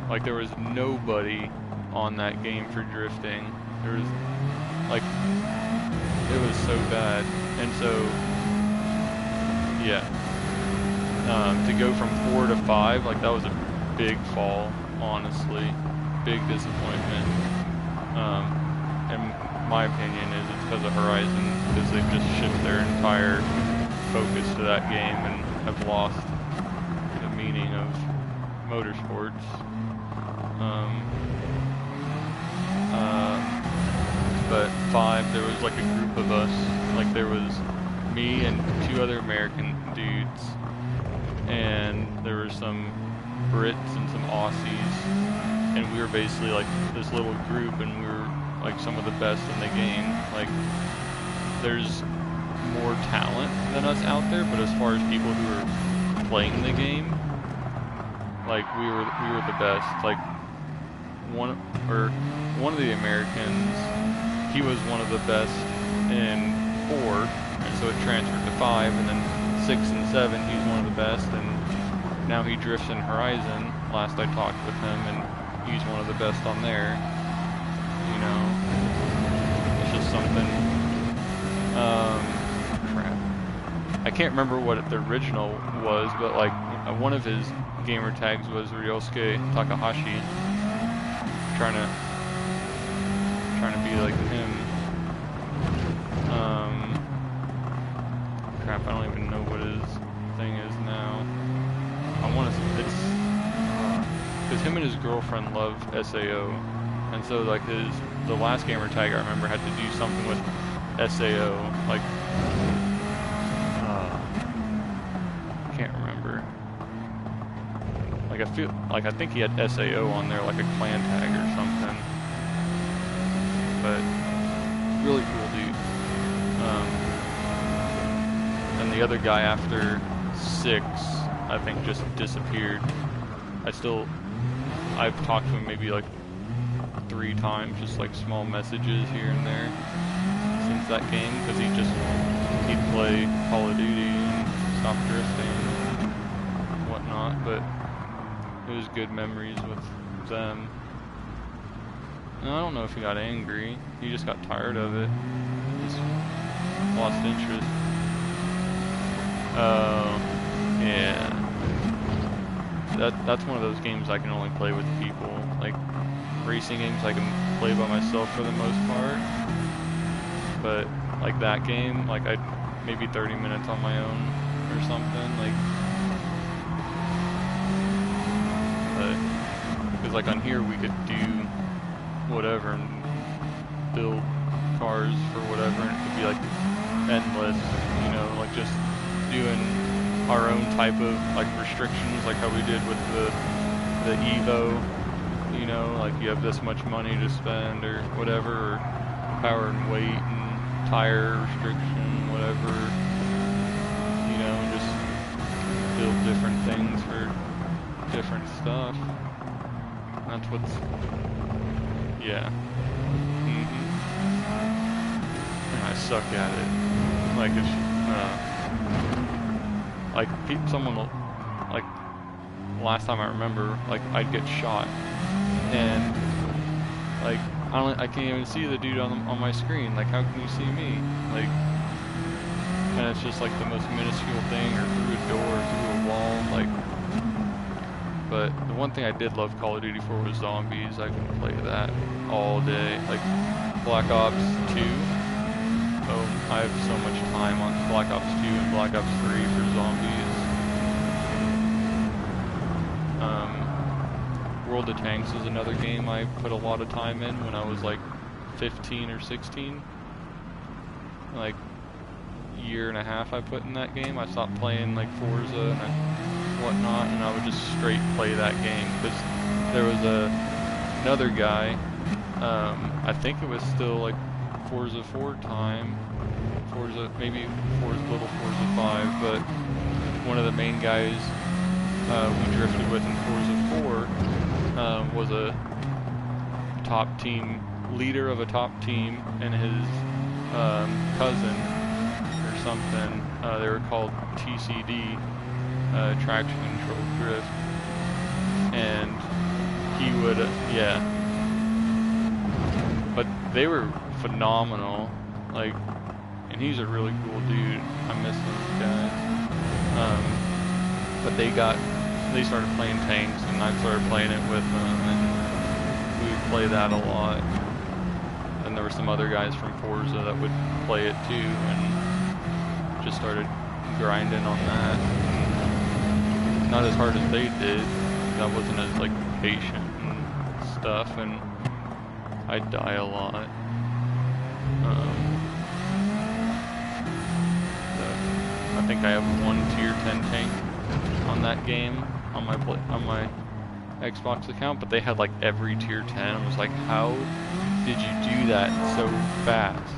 Like there was nobody on that game for drifting. There was like, it was so bad. And so yeah, to go from 4 to 5, like that was a big fall, honestly, big disappointment. And my opinion is it's because of Horizon, because they've just shifted their entire focus to that game and have lost the meaning of motorsports. But 5, there was like a group of us, like there was me and 2 other American dudes, and there were some Brits and some Aussies, and we were basically like this little group, and we were like some of the best in the game. Like there's more talent than us out there, but as far as people who are playing the game, like we were the best. Like one of the Americans, he was one of the best in 4, and so it transferred to 5, and then 6 and 7 he's one of the best, and now he drifts in Horizon. Last I talked with him, and he's one of the best on there. You know, it's just something. Crap. I can't remember what the original was, but like one of his gamer tags was Ryosuke Takahashi. Trying to be like him. Crap, I don't even know what his thing is now. I want to. It's because him and his girlfriend love SAO, and so like the last gamer tag I remember had to do something with SAO. Like, can't remember. Like I think he had SAO on there, like a clan tag or something. But really cool dude. And the other guy after 6, I think just disappeared. I've talked to him maybe like 3 times, just like small messages here and there since that game, because he'd play Call of Duty and stop drifting and whatnot, but it was good memories with them. And I don't know if he got angry, he just got tired of it, just lost interest. Yeah. That's one of those games I can only play with people. Like, racing games I can play by myself for the most part. But, like that game, like maybe 30 minutes on my own or something, like. But, because like on here we could do whatever and build cars for whatever, and it could be like endless, you know, like just doing our own type of like restrictions, like how we did with the Evo, you know, like you have this much money to spend or whatever, or power and weight and tire restriction, whatever, you know, just build different things for different stuff. That's what's Yeah. And I suck at it. Like it's someone will, like last time I remember, like I'd get shot and like I can't even see the dude on my screen. Like how can you see me? Like, and it's just like the most minuscule thing, or through a door, through a wall, like. But the one thing I did love Call of Duty for was zombies. I could play that all day. Like Black Ops 2. Oh, I have so much time on Black Ops 2 and Black Ops 3 for zombies. World of Tanks is another game I put a lot of time in when I was like 15 or 16. Like year and a half I put in that game. I stopped playing like Forza and whatnot, and I would just straight play that game because there was another guy. I think it was still like Forza 4 time, maybe little Forza 5, but one of the main guys we drifted with in Forza 4 was a top team leader of a top team, and his cousin or something. They were called TCD, traction control drift, and he would, yeah. But they were phenomenal, like, and he's a really cool dude. I miss those guys. But they started playing tanks, and I started playing it with them, and we would play that a lot. And there were some other guys from Forza that would play it too, and just started grinding on that. Not as hard as they did. I wasn't as like patient and stuff, and I'd die a lot. I think I have one tier 10 tank on that game on my Xbox account, but they had like every tier 10. I was like, how did you do that so fast?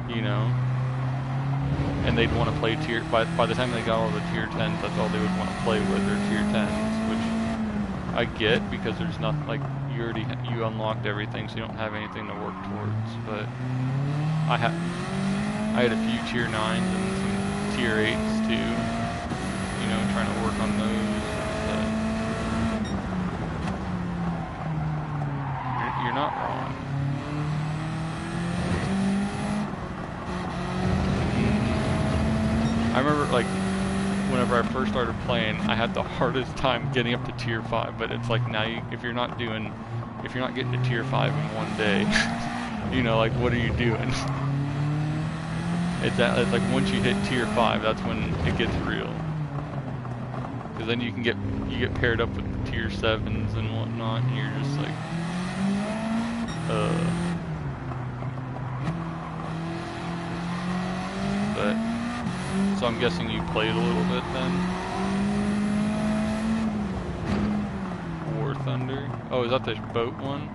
You know? And they'd want to play tier, by the time they got all the tier 10s, that's all they would want to play with, their tier 10s, which I get, because there's nothing, like, you unlocked everything, so you don't have anything to work towards. But I had a few tier 9s and some tier 8s too, you know, trying to work on those. You're not wrong. I remember, like, whenever I first started playing, I had the hardest time getting up to tier 5, but it's like now if you're not getting to tier 5 in one day, you know, like, what are you doing? It's like once you hit tier 5, that's when it gets real. Because then you get paired up with the tier 7s and whatnot, and you're just like, But, so I'm guessing you played a little bit then? War Thunder? Oh, is that the boat one?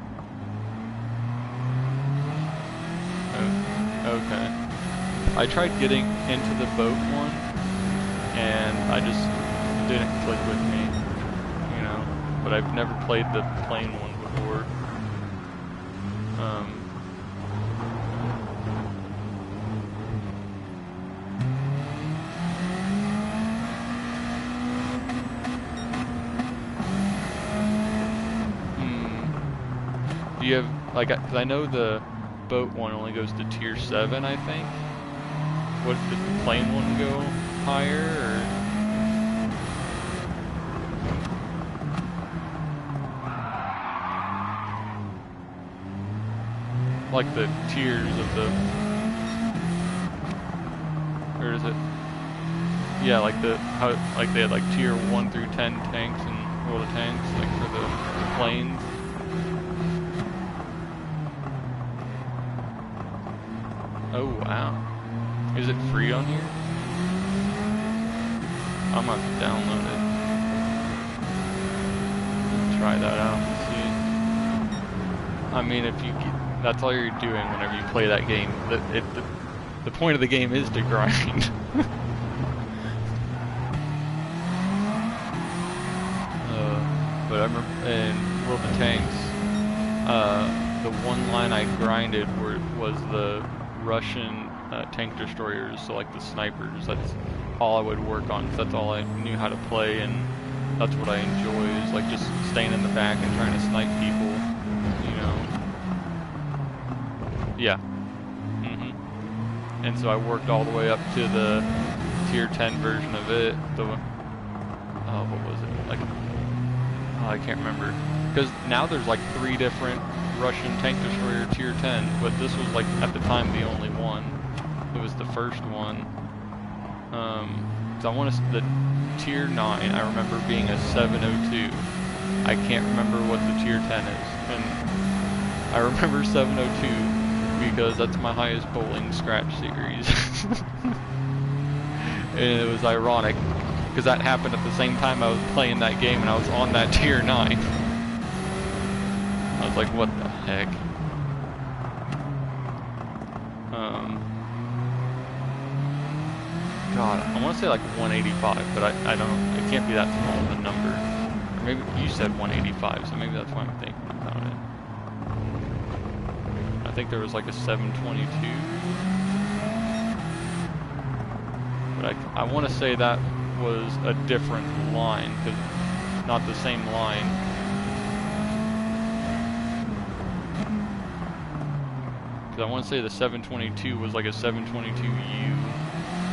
Oh, okay. I tried getting into the boat one, and I just didn't click with me, you know. But I've never played the plane one before. Do you have, like, 'cause I know the boat one only goes to tier 7, I think. What, did the plane one go higher, or? Like the tiers of the, or is it? Yeah, like like they had like tier 1 through 10 tanks in World of Tanks, like for the planes. Oh wow. Is it free on here? I'm gonna have to download it. Try that out and see. I mean, if you that's all you're doing whenever you play that game. The point of the game is to grind. But I remember in World of Tanks, I the one line I grinded was the Russian tank destroyers, so like the snipers. That's all I would work on, 'cause that's all I knew how to play, and that's what I enjoy, is like just staying in the back and trying to snipe people, you know. Yeah. And so I worked all the way up to the tier 10 version of it. What was it? Like, I can't remember. Because now there's like 3 different Russian tank destroyer tier 10, but this was like at the time the only one. It was the first one. So I want to, the tier 9, I remember being a 702. I can't remember what the tier 10 is. And I remember 702 because that's my highest bowling scratch series. And it was ironic because that happened at the same time I was playing that game, and I was on that tier 9. I was like, what the heck? God, I want to say like 185, but I don't, it can't be that small of a number. Or maybe you said 185, so maybe that's why I'm thinking about it. I think there was like a 722. But I want to say that was a different line, because not the same line. Because I want to say the 722 was like a 722U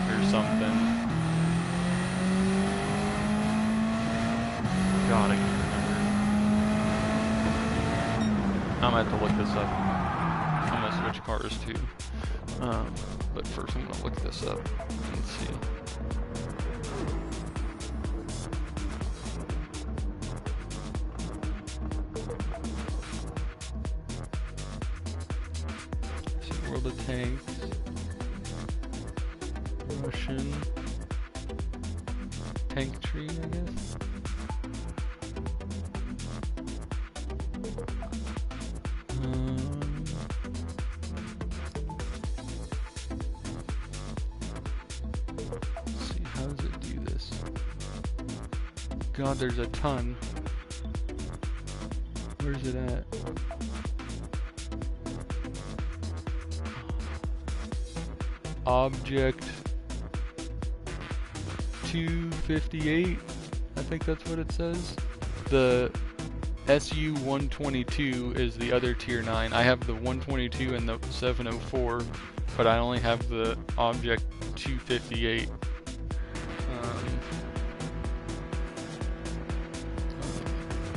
or something. God, I can't remember. I'm gonna have to look this up. I'm gonna switch cars too. But first I'm gonna look this up and see. World of Tanks, Russian tank tree, I guess. Let's see, how does it do this? God, there's a ton. Where's it at? Object 258, I think that's what it says. The SU-122 is the other tier 9. I have the 122 and the 704, but I only have the Object 258.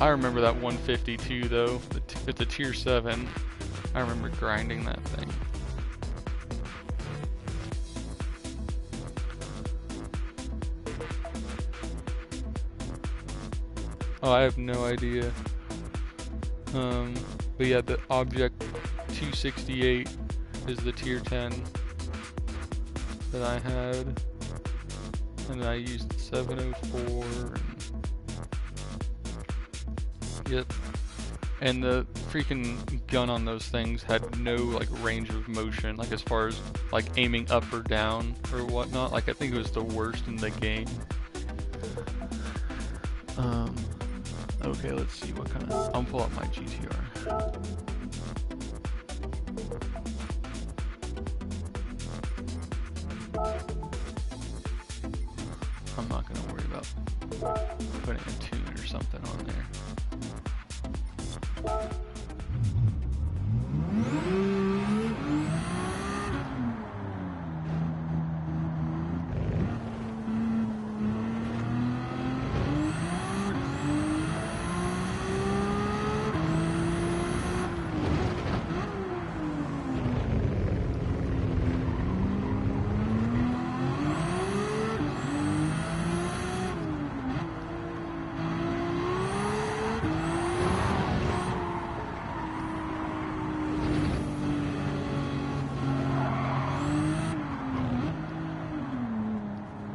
I remember that 152 though. It's a tier 7. I remember grinding that thing. Oh, I have no idea. But yeah, the Object 268 is the tier 10 that I had. And I used 704. Yep. And the freaking gun on those things had no like range of motion, like as far as like aiming up or down or whatnot. Like I think it was the worst in the game. Okay, let's see what kind of... I'll pull up my GTR. I'm not going to worry about putting a tune or something on there.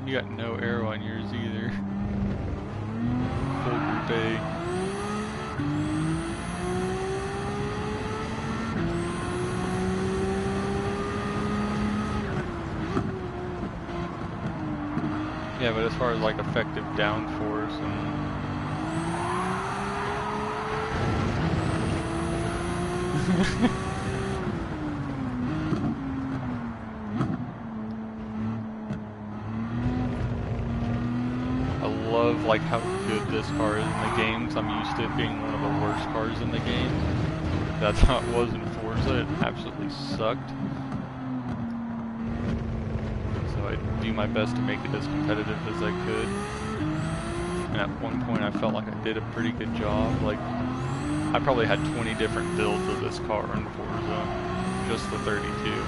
You got no arrow on yours either. Full group A. Yeah, but as far as like effective downforce and I love like how good this car is in the game, because I'm used to it being one of the worst cars in the game. That's how it was in Forza. It absolutely sucked. So I do my best to make it as competitive as I could. And at one point I felt like I did a pretty good job. Like, I probably had 20 different builds of this car in Forza, just the 32.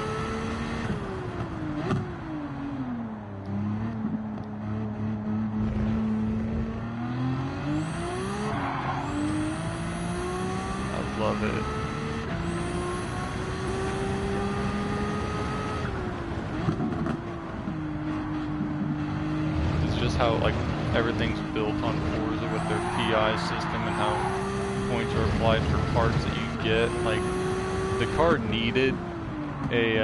Love it. It's just how like everything's built on Forza with their PI system and how points are applied for parts that you get. Like, the car needed a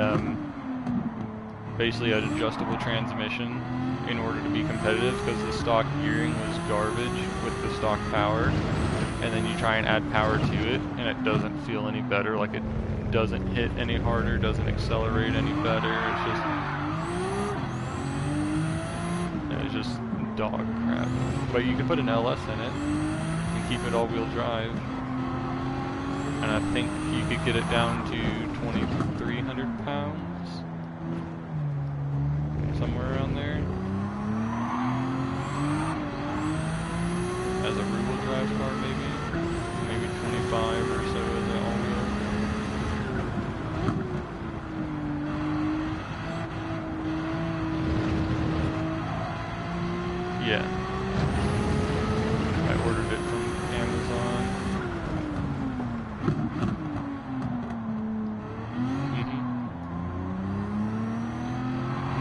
basically an adjustable transmission in order to be competitive, because the stock gearing was garbage with the stock power. And then you try and add power to it, and it doesn't feel any better. Like, it doesn't hit any harder, doesn't accelerate any better. It's just dog crap. But you can put an LS in it and keep it all-wheel drive, and I think you could get it down to 2,300 pounds, somewhere around there, as a rear-wheel drive car, maybe 25 or so as an all-wheel. Yeah. I ordered it from Amazon.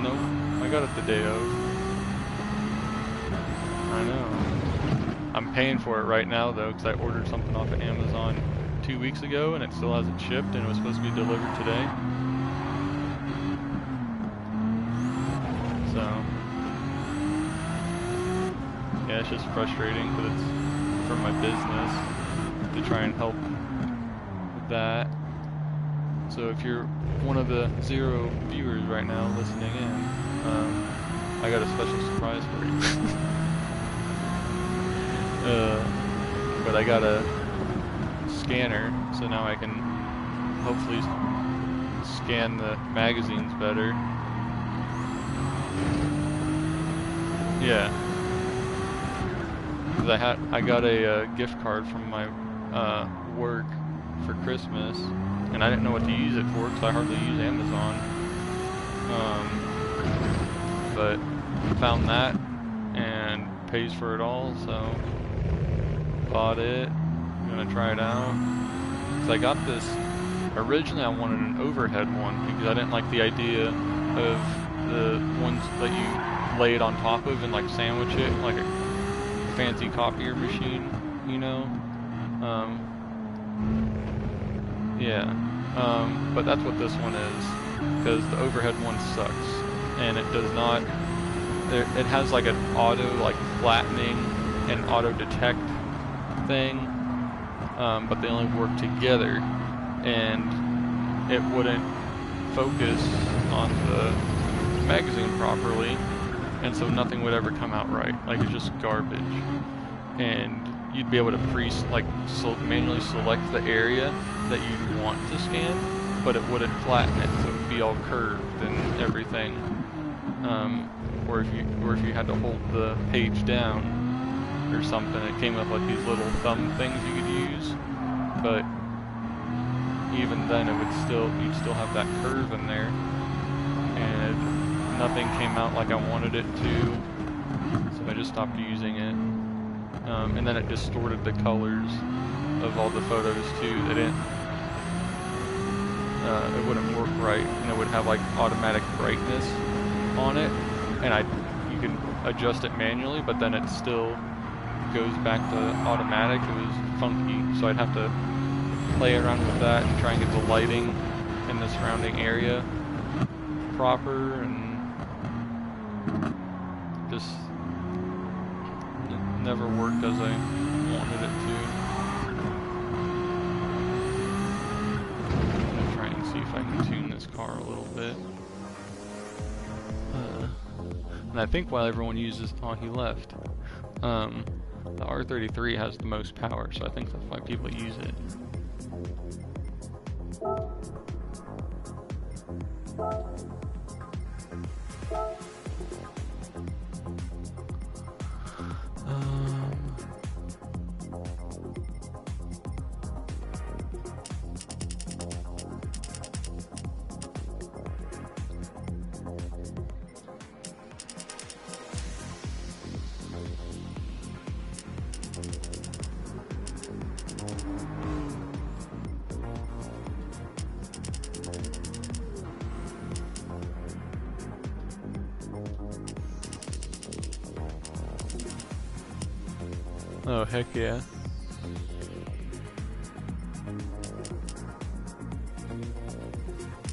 Nope, I got it the day of. I know. I'm paying for it right now though, because I ordered something off of Amazon 2 weeks ago and it still hasn't shipped, and it was supposed to be delivered today. So, yeah, it's just frustrating because it's for my business to try and help with that. So if you're one of the 0 viewers right now listening in, I got a special surprise for you. But I got a scanner, so now I can hopefully scan the magazines better. Yeah, because I got a gift card from my work for Christmas, and I didn't know what to use it for because I hardly use Amazon. But found that and pays for it all, so bought it. I'm gonna try it out. Cause I got this, originally I wanted an overhead one because I didn't like the idea of the ones that you lay it on top of and like sandwich it like a fancy copier machine, you know? But that's what this one is, because the overhead one sucks, and it does not, it has like an auto like flattening and auto detect thing, but they only work together, and it wouldn't focus on the magazine properly, and so nothing would ever come out right. Like, it's just garbage. And you'd be able to manually select the area that you'd want to scan, but it wouldn't flatten it, so it would be all curved and everything. Or if you had to hold the page down or something, it came with like these little thumb things you could use, but even then you'd still have that curve in there, and nothing came out like I wanted it to, so I just stopped using it. And then it distorted the colors of all the photos too. It wouldn't work right, and it would have like automatic brightness on it, and you can adjust it manually, but then it still goes back to automatic. It was funky, so I'd have to play around with that and try and get the lighting in the surrounding area proper, and just it never worked as I wanted it to. tune this car a little bit. And I think while everyone uses, oh, he left. The R33 has the most power, so I think that's why people use it. Oh, heck yeah.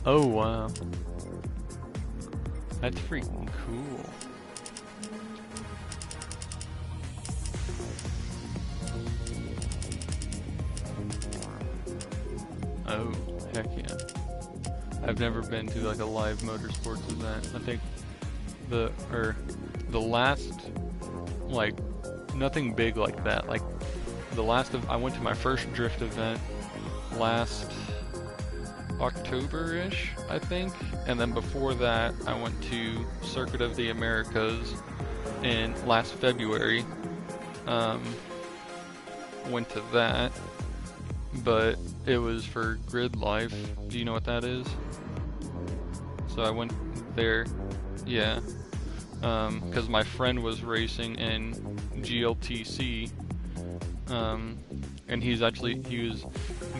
Oh, wow. That's freaking cool. Oh, heck yeah. I've never been to like a live motorsports event. I think the last, like, nothing big like that. Like the last of, I went to my first drift event last October-ish, I think, and then before that I went to Circuit of the Americas in last February. Went to that, but it was for Grid Life. Do you know what that is? So I went there, yeah, because my friend was racing in GLTC, and he was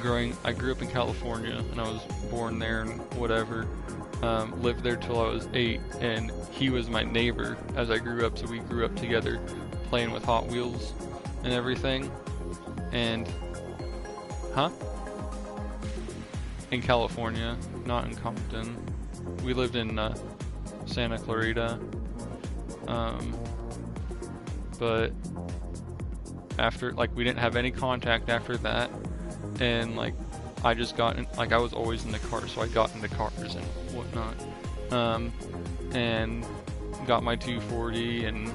growing, I grew up in California, and I was born there and whatever, lived there till I was 8, and he was my neighbor as I grew up, so we grew up together, playing with Hot Wheels and everything, and, in California, not in Compton. We lived in, Santa Clarita, but after, like, we didn't have any contact after that, and like I just got in, like I was always in the car, so I got into cars and whatnot, and got my 240, and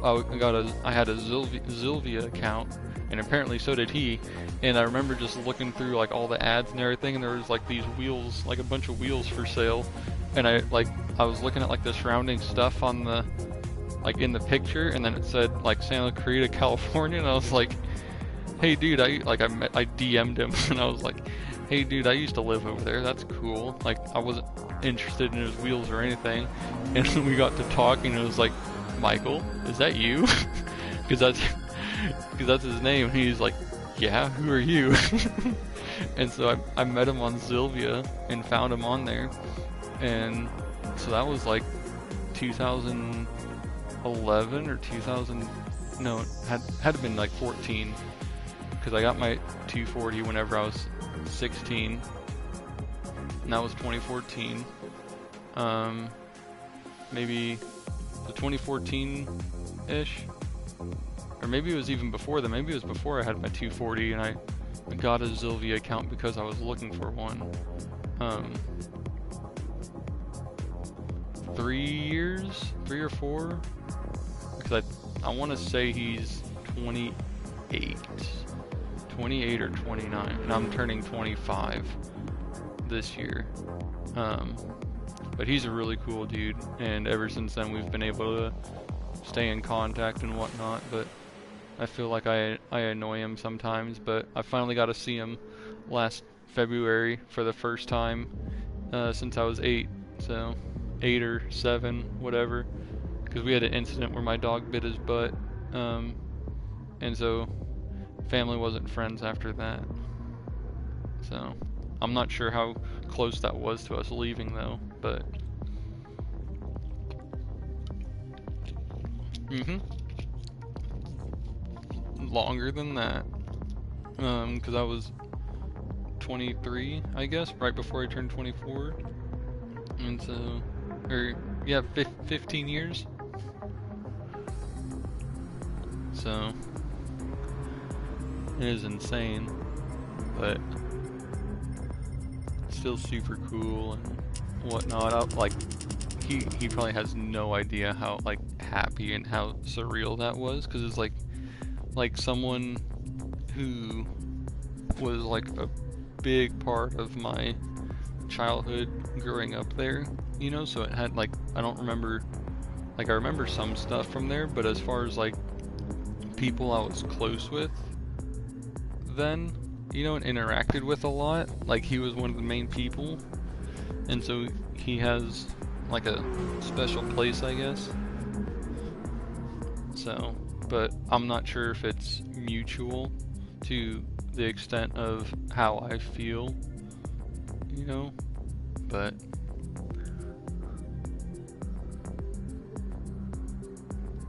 I had a Zilvia account, and apparently so did he, and I remember just looking through like all the ads and everything, and there was like these wheels, like a bunch of wheels for sale, and I was looking at like the surrounding stuff on the, like in the picture, and then it said like Santa Clarita, California, and I was like, hey dude, I DM'd him, and I was like, hey dude, I used to live over there, that's cool. Like, I wasn't interested in his wheels or anything, and we got to talking, and it was like, Michael, is that you? Because that's his name, and he's like, yeah, who are you? And so I met him on Zilvia and found him on there, and so that was like 2011 or 2000, no, it had to have been like 14, because I got my 240 whenever I was 16, and that was 2014, maybe the 2014-ish, or maybe it was even before that. Maybe it was before I had my 240 and I got a Zilvia account because I was looking for one. 3 or 4, because I want to say he's 28 or 29, and I'm turning 25 this year. But he's a really cool dude, and ever since then we've been able to stay in contact and whatnot, but I feel like I annoy him sometimes, but I finally got to see him last February for the first time since I was 8, so 8 or 7, whatever, because we had an incident where my dog bit his butt, and so family wasn't friends after that. So I'm not sure how close that was to us leaving though, but longer than that, because I was 23, I guess, right before I turned 24, and so, or yeah, 15 years. So it is insane, but still super cool and whatnot. Like, he probably has no idea how like happy and how surreal that was, because it's like someone who was like a big part of my childhood growing up there, you know. So it had like, I don't remember, like I remember some stuff from there, but as far as like people I was close with then, you know, and interacted with a lot, like he was one of the main people, and so he has like a special place, I guess. So, but I'm not sure if it's mutual to the extent of how I feel, you know, but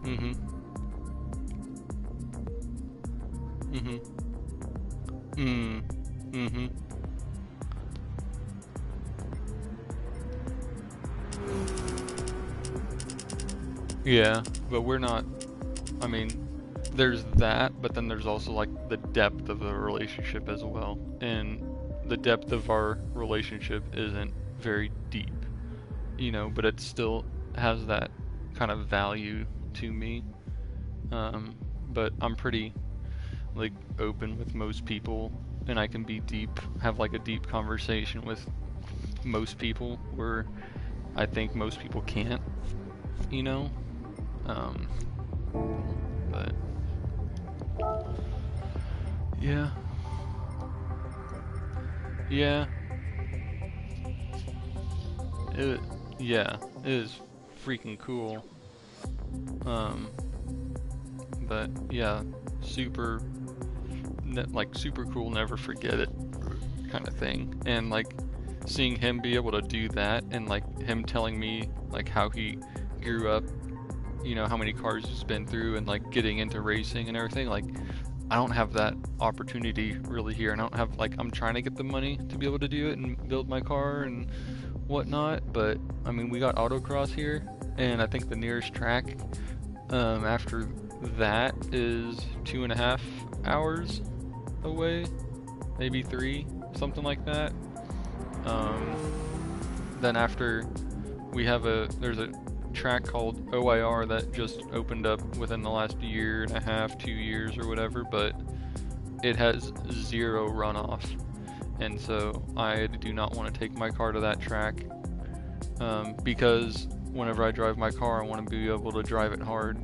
mhm. Mhm. Mhm. Yeah, but we're not, I mean, there's that, but then there's also like the depth of the relationship as well. And the depth of our relationship isn't very deep, you know, but it still has that kind of value to me. But I'm pretty like open with most people, and I can be deep, have like a deep conversation with most people where I think most people can't, you know. Um, but yeah, yeah, it, yeah, it is freaking cool. Um, but yeah, super, like super cool, never forget it kind of thing. And like seeing him be able to do that, and like him telling me like how he grew up, you know, how many cars he's been through, and like getting into racing and everything. Like, I don't have that opportunity really here, and I don't have, like, I'm trying to get the money to be able to do it and build my car and whatnot. But I mean, we got autocross here, and I think the nearest track after that is 2.5 hours away, maybe 3, something like that. um, then after, there's a track called OIR that just opened up within the last year and a half, 2 years or whatever, but it has 0 runoff, and so I do not want to take my car to that track, because whenever I drive my car, I want to be able to drive it hard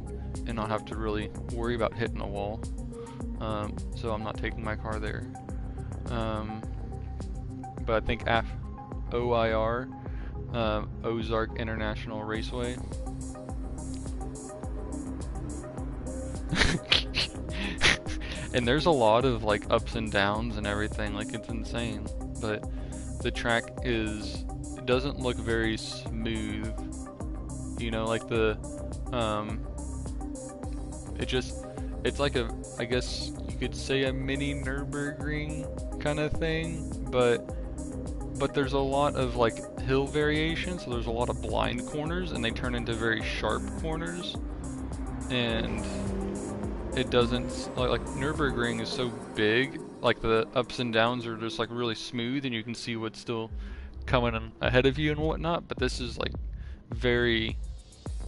and not have to really worry about hitting a wall. So I'm not taking my car there. But I think OIR, Ozark International Raceway. And there's a lot of like ups and downs and everything, like it's insane. But the track it doesn't look very smooth, you know, like it's like I guess you could say a mini Nürburgring kind of thing, but there's a lot of like hill variation, so there's a lot of blind corners, and they turn into very sharp corners, and it doesn't, like Nürburgring is so big, like the ups and downs are just like really smooth, and you can see what's still coming ahead of you and whatnot, but this is like very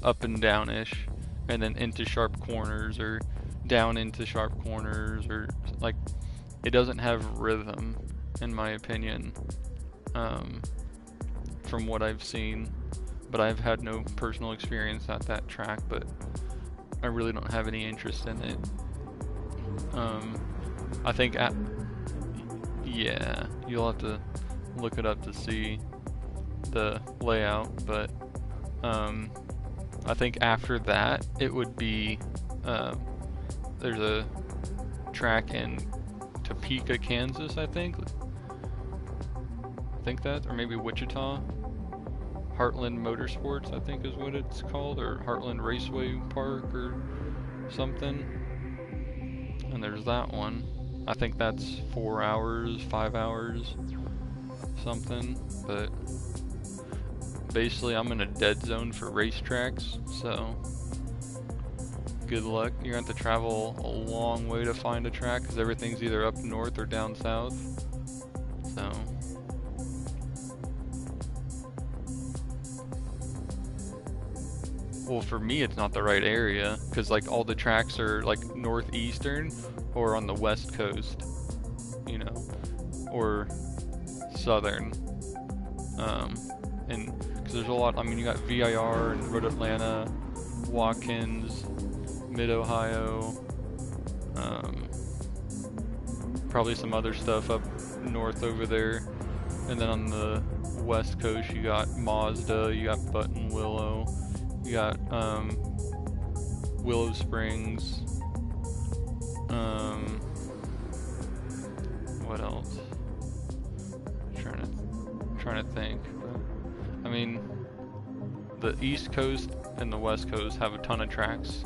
up and down-ish, and then into sharp corners, or down into sharp corners, or like, it doesn't have rhythm, in my opinion, from what I've seen. But I've had no personal experience at that track, but I really don't have any interest in it. I think yeah, you'll have to look it up to see the layout, but I think after that it would be there's a track in Topeka, Kansas, I think that, or maybe Wichita. Heartland Motorsports, I think is what it's called, or Heartland Raceway Park or something. And there's that one. I think that's 4 hours, 5 hours, something. But basically, I'm in a dead zone for racetracks, so good luck. You're going to have to travel a long way to find a track, because everything's either up north or down south. So Well, for me, it's not the right area because like all the tracks are like northeastern or on the west coast, you know, or southern. And because there's a lot. I mean, you got VIR and Road Atlanta, Watkins, Mid Ohio, probably some other stuff up north over there, and then on the west coast you got Mazda, you got Button Willow. You got Willow Springs. What else? Trying to think. I mean, the East Coast and the West Coast have a ton of tracks,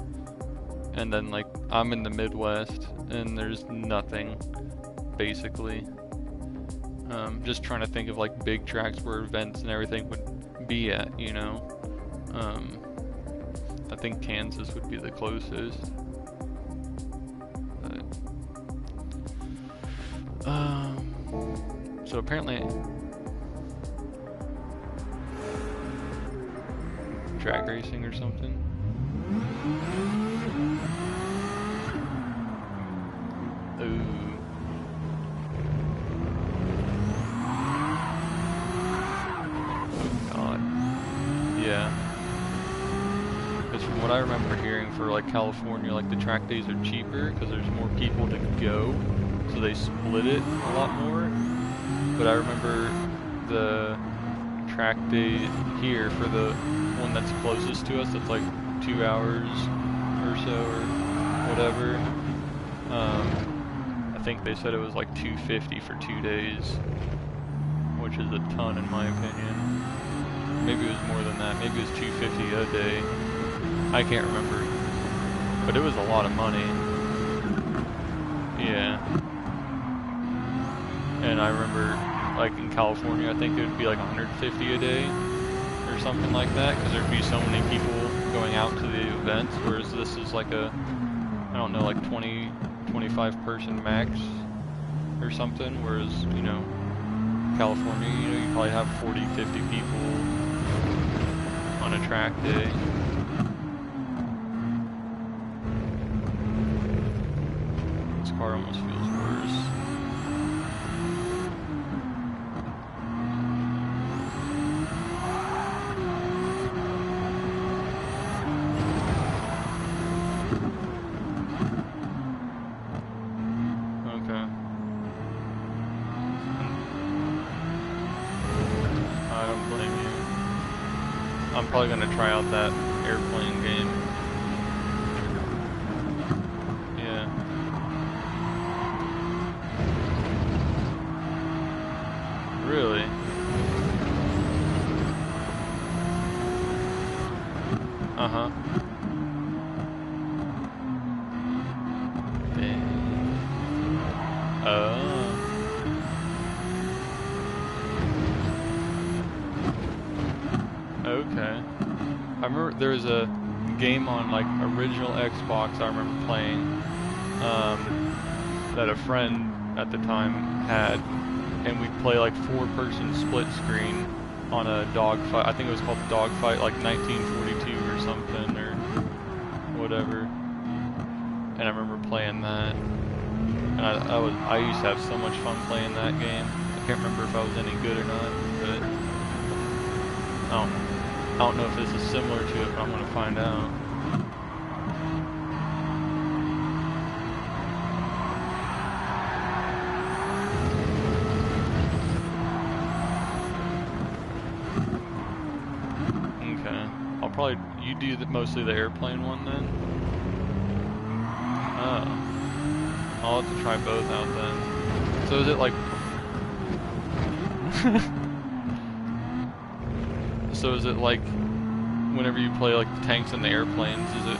and then like I'm in the Midwest, and there's nothing, basically. Just trying to think of like big tracks where events and everything would be at, you know. I think Kansas would be the closest. But, so apparently drag racing or something. Ooh. Oh God. Yeah. Because from what I remember hearing, for like California, like the track days are cheaper because there's more people to go, so they split it a lot more. But I remember the track day here for the one that's closest to us, that's like 2 hours or so or whatever. I think they said it was like $250 for 2 days, which is a ton in my opinion. Maybe it was more than that. Maybe it was $250 a day. I can't remember, but it was a lot of money. Yeah. And I remember, like in California, I think it would be like $150 a day or something like that, because there'd be so many people going out to the events, whereas this is like a, I don't know, like 20, 25 person max or something, whereas, you know, California, you know, you probably have 40, 50 people on a track day. This car almost feels worse. I'm probably gonna try out that airplane game. Yeah. Really? Uh-huh. Dang. Oh. Okay. I remember there was a game on like original Xbox I remember playing that a friend at the time had, and we'd play like 4-person split screen on a dogfight. I think it was called Dogfight, like 1942 or something or whatever. And I remember playing that, and I used to have so much fun playing that game. I can't remember if I was any good or not, but I don't know if this is similar to it, but I'm going to find out. Okay. I'll probably, you do mostly the airplane one then? Oh. I'll have to try both out then. So is it like... So is it like, whenever you play like the tanks and the airplanes, is it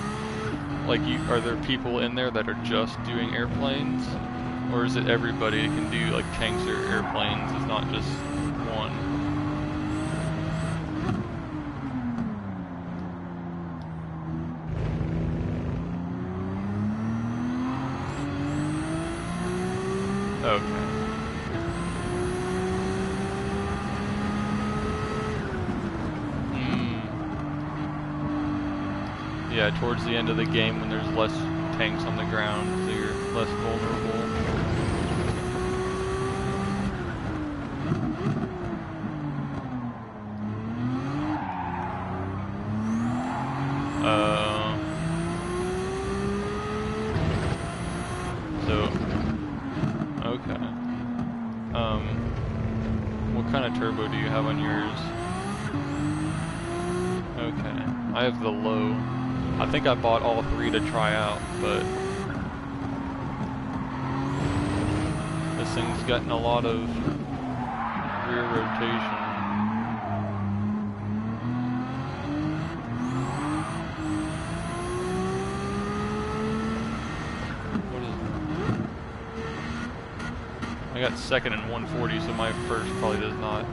like are there people in there that are just doing airplanes? Or is it everybody can do like tanks or airplanes? It's not just one. Okay. Yeah, towards the end of the game when there's less tanks on the ground, so you're less vulnerable. Okay. What kind of turbo do you have on yours? Okay. I have the low. I think I bought all three to try out, but this thing's gotten a lot of rear rotation. What is it? I got second in 140, so my first probably does not.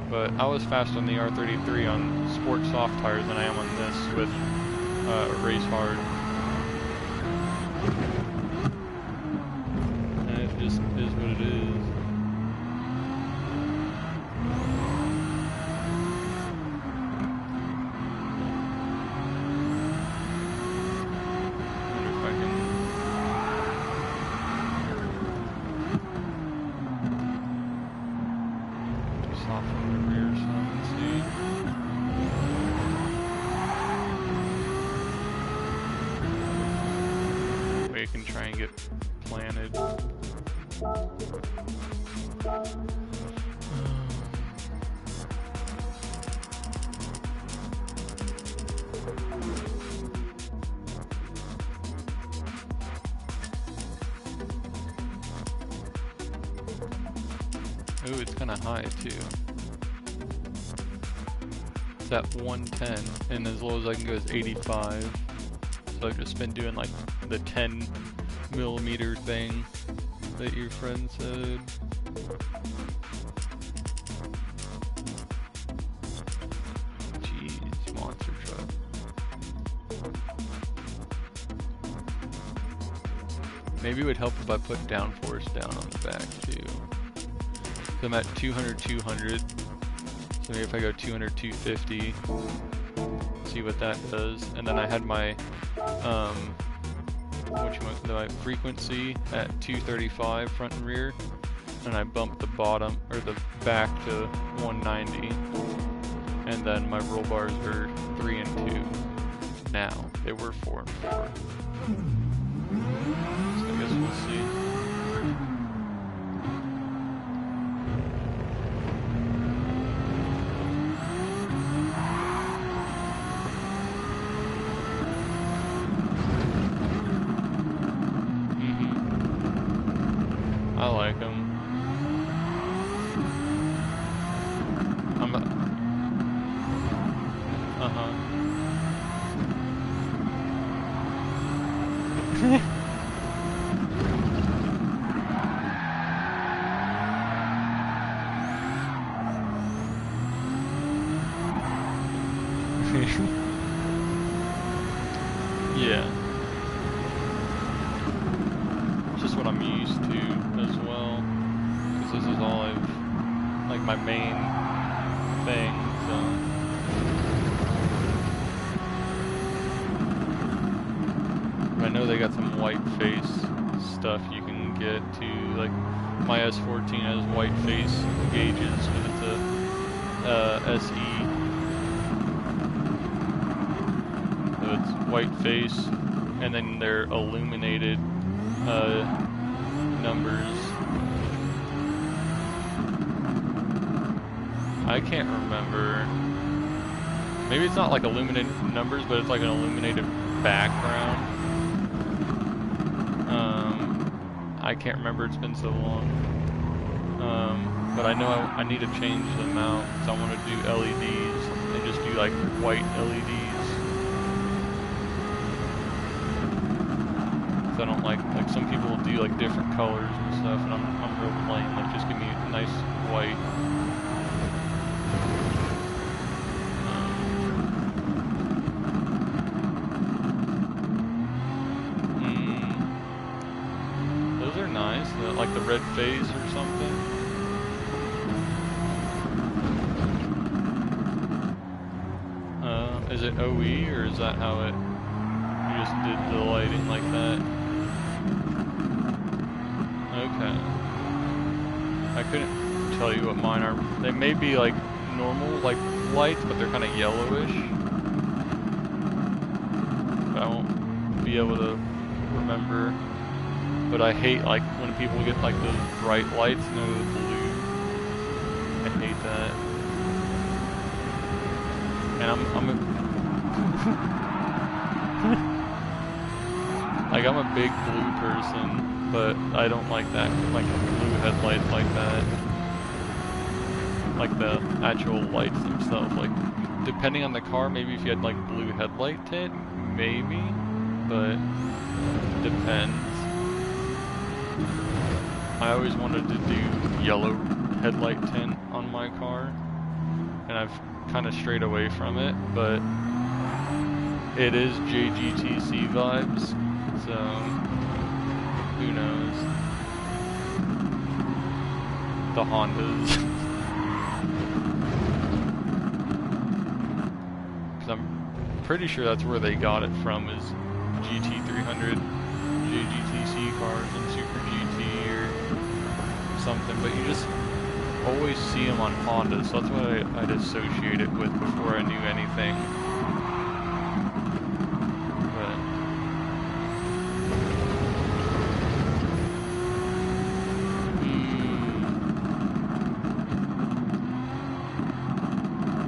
But I was faster on the R33 on sport soft tires than I am on this with race hard. And it just is what it is. I wonder if I can... soften the rear some and see. We can try and get planted. Ooh, it's kind of high too. It's at 110, and as low as I can go is 85. So I've just been doing like the 10 millimeter thing that your friend said. Jeez, monster truck. Maybe it would help if I put downforce down on the back too. So I'm at 200, 200. So maybe if I go 200, 250, see what that does. And then I had my, my frequency at 235 front and rear, and I bumped the bottom or the back to 190. And then my roll bars are 3 and 2 now. They were 4 and 4. So I guess we'll see. I like them. Yeah. It's just what I'm used to as well. Because this is all I've, like my main thing, so. But I know they got some white face stuff you can get too. Like my S14 has white face gauges, but it's a SE. It's white face, and then they're illuminated numbers. I can't remember. Maybe it's not like illuminated numbers, but it's like an illuminated background. I can't remember, it's been so long. But I know I need to change them out, so I want to do LEDs and just do like white LEDs. I don't like some people do like different colors and stuff, and I'm real plain, like just give me a nice white. Nice. Like the red phase or something. Is it OE or is that how it? You just did the lighting like that. Okay. I couldn't tell you what mine are. They may be like normal, like lights, but they're kind of yellowish. But I won't be able to remember. But I hate like when people get like those bright lights, you know, the blue. I hate that. And I'm a like I'm a big blue person, but I don't like that, like blue headlights like that. Like the actual lights themselves. Like depending on the car, maybe if you had like blue headlight tint, maybe, but depends. I always wanted to do yellow headlight tint on my car, and I've kind of strayed away from it, but it is JGTC vibes, so who knows? The Hondas. Because I'm pretty sure that's where they got it from, is GT300 JGTC cars and Super GT or something, but you just always see them on Hondas, so that's what I'd associate it with before I knew anything. But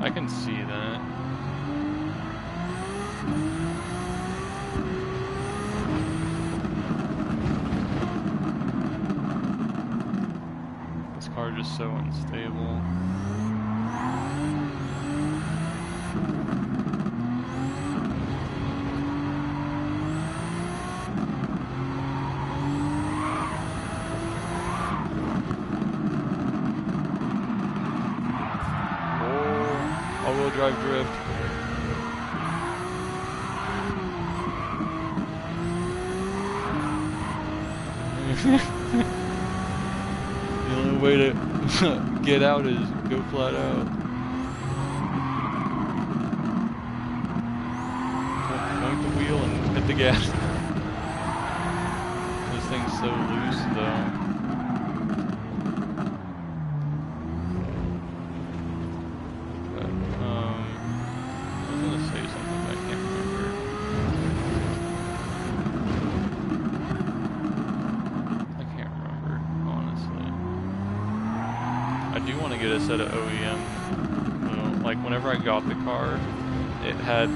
I can see that. This car is just so unstable. All-wheel drive drift. The only way to get out is go flat out. Point the wheel and hit the gas. This thing's so loose though. Get a set of OEM. Like whenever I got the car, it had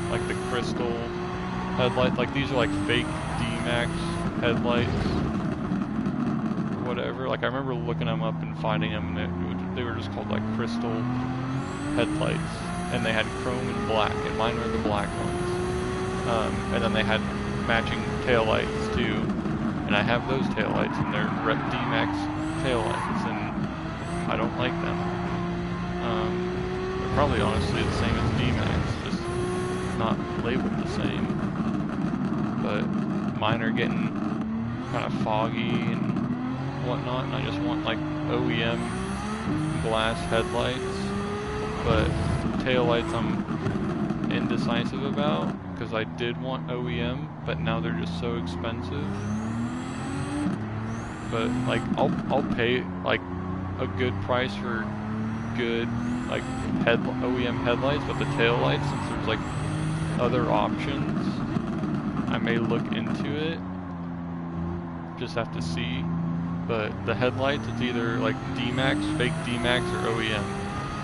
like the crystal headlights. Like these are like fake D-Max headlights, or whatever. Like I remember looking them up and finding them, and they were just called like crystal headlights, and they had chrome and black, and mine were the black ones. And then they had matching taillights too, and I have those taillights, and they're D-Max taillights, and I don't like them. They're probably honestly the same as D-Max, just not labeled the same. But mine are getting kind of foggy and whatnot, and I just want like OEM glass headlights. But taillights I'm indecisive about, because I did want OEM, but now they're just so expensive. But like I'll pay like a good price for good like OEM headlights, but the tail lights, since there's like other options, I may look into it. Just have to see. But the headlights, it's either like D-Max, fake D-Max, or OEM,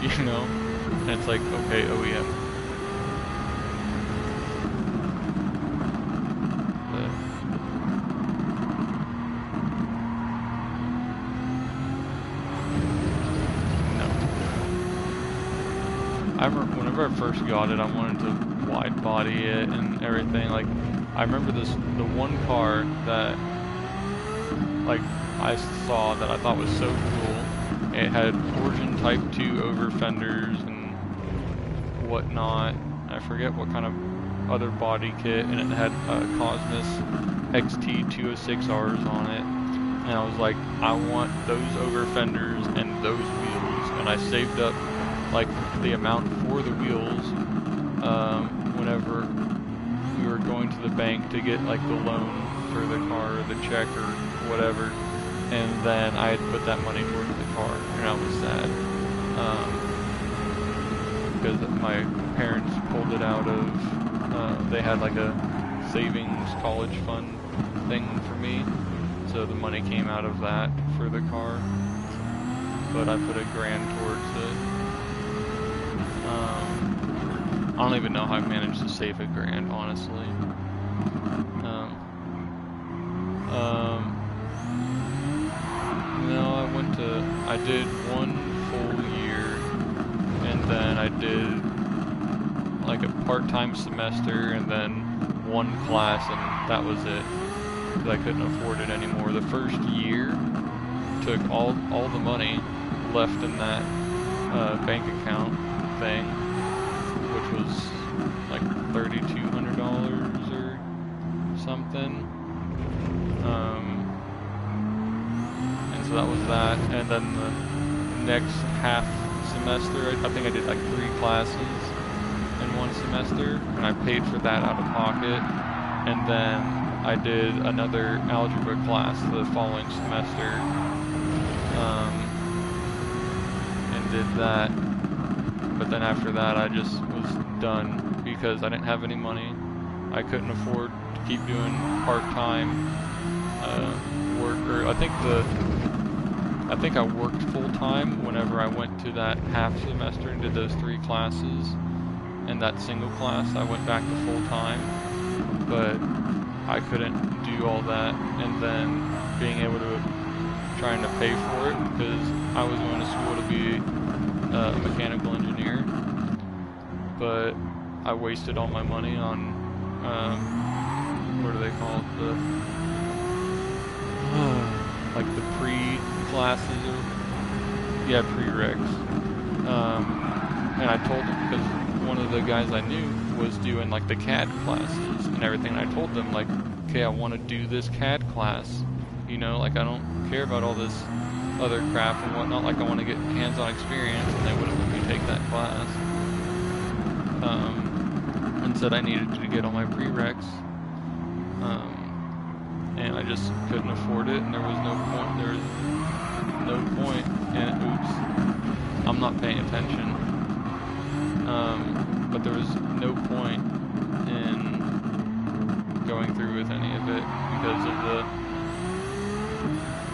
you know? And it's like, okay, OEM. I remember whenever I first got it, I wanted to wide body it and everything. Like, I remember the one car that, like, I saw that I thought was so cool. It had Origin Type 2 over fenders and whatnot. I forget what kind of other body kit, and it had Cosmos XT206Rs on it. And I was like, I want those over fenders and those wheels. And I saved up like the amount for the wheels whenever we were going to the bank to get like the loan for the car, or the check, or whatever. And then I had put that money towards the car, and I was sad. Because my parents pulled it out of, they had like a savings college fund thing for me, so the money came out of that for the car, but I put $1,000 towards it. I don't even know how I managed to save $1,000, honestly. No, I did 1 full year, and then I did like a part-time semester, and then 1 class, and that was it, because I couldn't afford it anymore. The first year took all the money left in that bank account thing, which was like $3,200 or something. And so that was that, and then the next half semester, I think I did like 3 classes in 1 semester, and I paid for that out of pocket. And then I did another algebra class the following semester, and did that. But then after that, I just was done because I didn't have any money. I couldn't afford to keep doing part-time work, or I think I worked full-time whenever I went to that half semester and did those 3 classes. And that single class, I went back to full-time, but I couldn't do all that, and then being able to, trying to pay for it, because I was going to school to be a mechanical engineer, but I wasted all my money on, what do they call it, like the pre-classes, or, yeah, prereqs, and I told them, because one of the guys I knew was doing like the CAD classes and everything, and I told them like, okay, I want to do this CAD class, you know, like I don't care about all this other crap and whatnot, like I want to get hands-on experience, and they wouldn't let me take that class, and said I needed to get all my prereqs, and I just couldn't afford it, and there was no point, and oops, I'm not paying attention. But there was no point in going through with any of it because of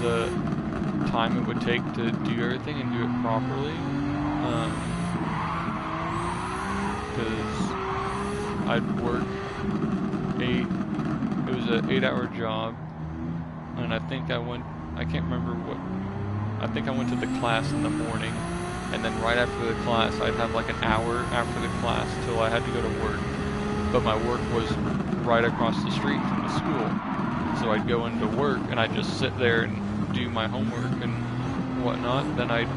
the time it would take to do everything and do it properly. Because I'd work it was an 8-hour job, and I think I went to the class in the morning. And then right after the class, I'd have like an hour after the class till I had to go to work. But my work was right across the street from the school. So I'd go into work, and I'd just sit there and do my homework and whatnot. Then I'd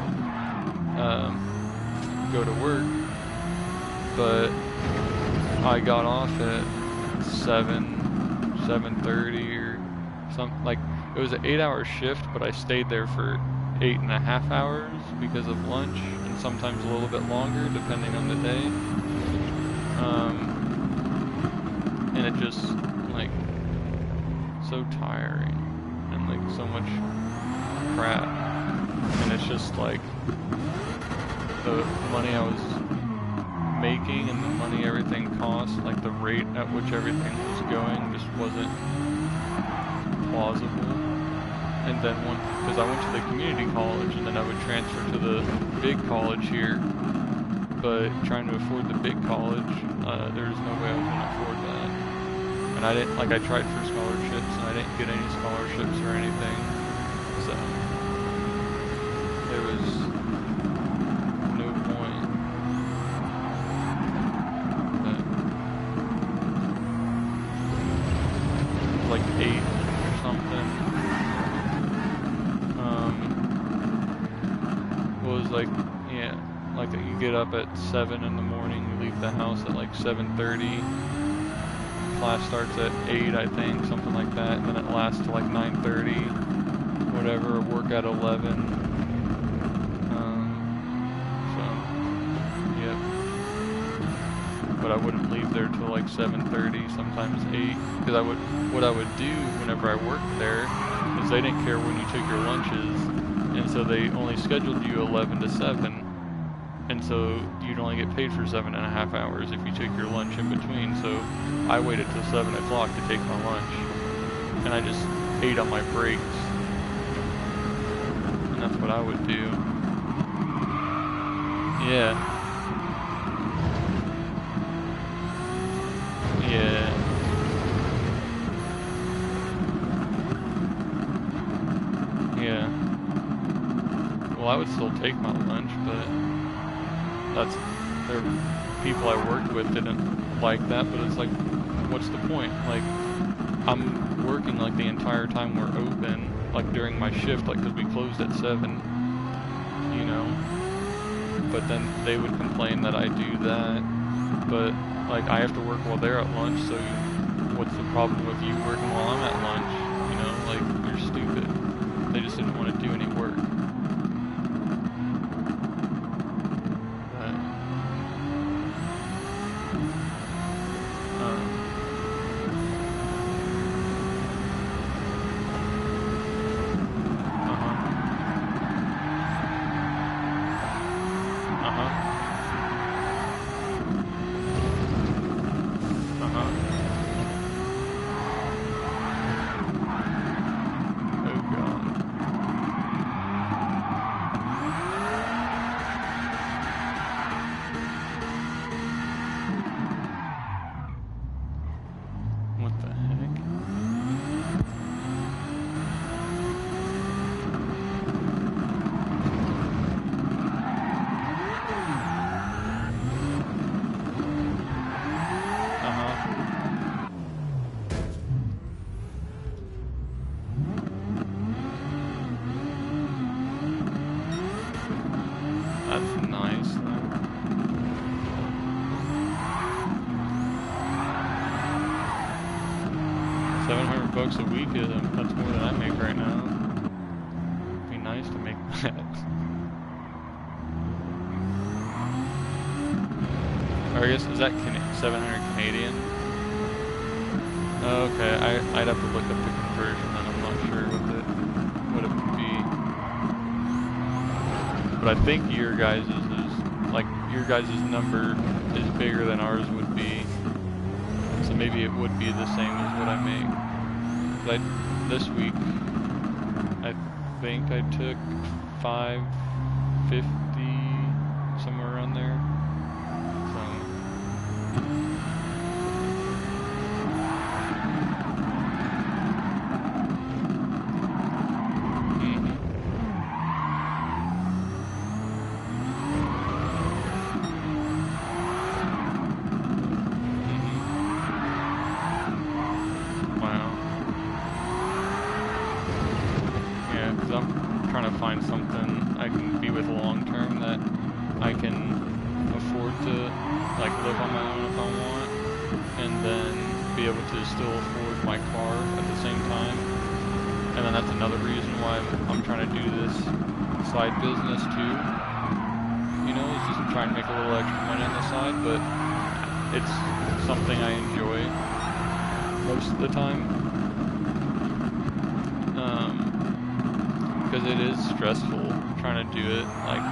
go to work. But I got off at 7:30 or something. Like, it was an 8-hour shift, but I stayed there for 8.5 hours because of lunch, and sometimes a little bit longer depending on the day. And it just, like, so tiring, and like so much crap, and it's just like the money I was making and the money everything cost, like the rate at which everything was going just wasn't plausible. And then because I went to the community college, and then I would transfer to the big college here, but trying to afford the big college, there's no way I was going to afford that. And I didn't, like, I tried for scholarships, and I didn't get any scholarships or anything, so there was no point. But like 8 or something. Was like, yeah, like you get up at 7 in the morning, you leave the house at like 7:30, class starts at 8, I think, something like that, and then it lasts till like 9:30, whatever, work at 11. So, yep. But I wouldn't leave there till like 7:30, sometimes 8, because what I would do whenever I worked there is they didn't care when you took your lunches, and so they only scheduled you 11 to 7. And so you'd only get paid for 7.5 hours if you took your lunch in between. So I waited till 7 o'clock to take my lunch, and I just ate on my breaks. And that's what I would do. Yeah. Yeah. Yeah. Well, I would still take my lunch, but there are people I worked with didn't like that, but it's like, what's the point? Like, I'm working like the entire time we're open, like during my shift, like, because we closed at 7, you know, but then they would complain that I do that, but like, I have to work while they're at lunch, so what's the problem with you working while I'm at lunch? You know, like, you're stupid. They just didn't want to do any work. That's nice, though. $700 a week that's more than I make right now. It'd be nice to make that. Or I guess, is that 700 Canadian? Oh, okay, I'd have to look up the conversion, and I'm not sure what it would be. But I think your guys' number is bigger than ours would be. So maybe it would be the same as what I make. But this week, I think I took 550, somewhere around there. Find something I can be with long term that I can afford to like live on my own if I want, and then be able to still afford my car at the same time. And then that's another reason why I'm trying to do this side business too. You know, it's just trying to make a little extra money on the side, but it's something I enjoy most of the time. Because it is stressful trying to do it, like,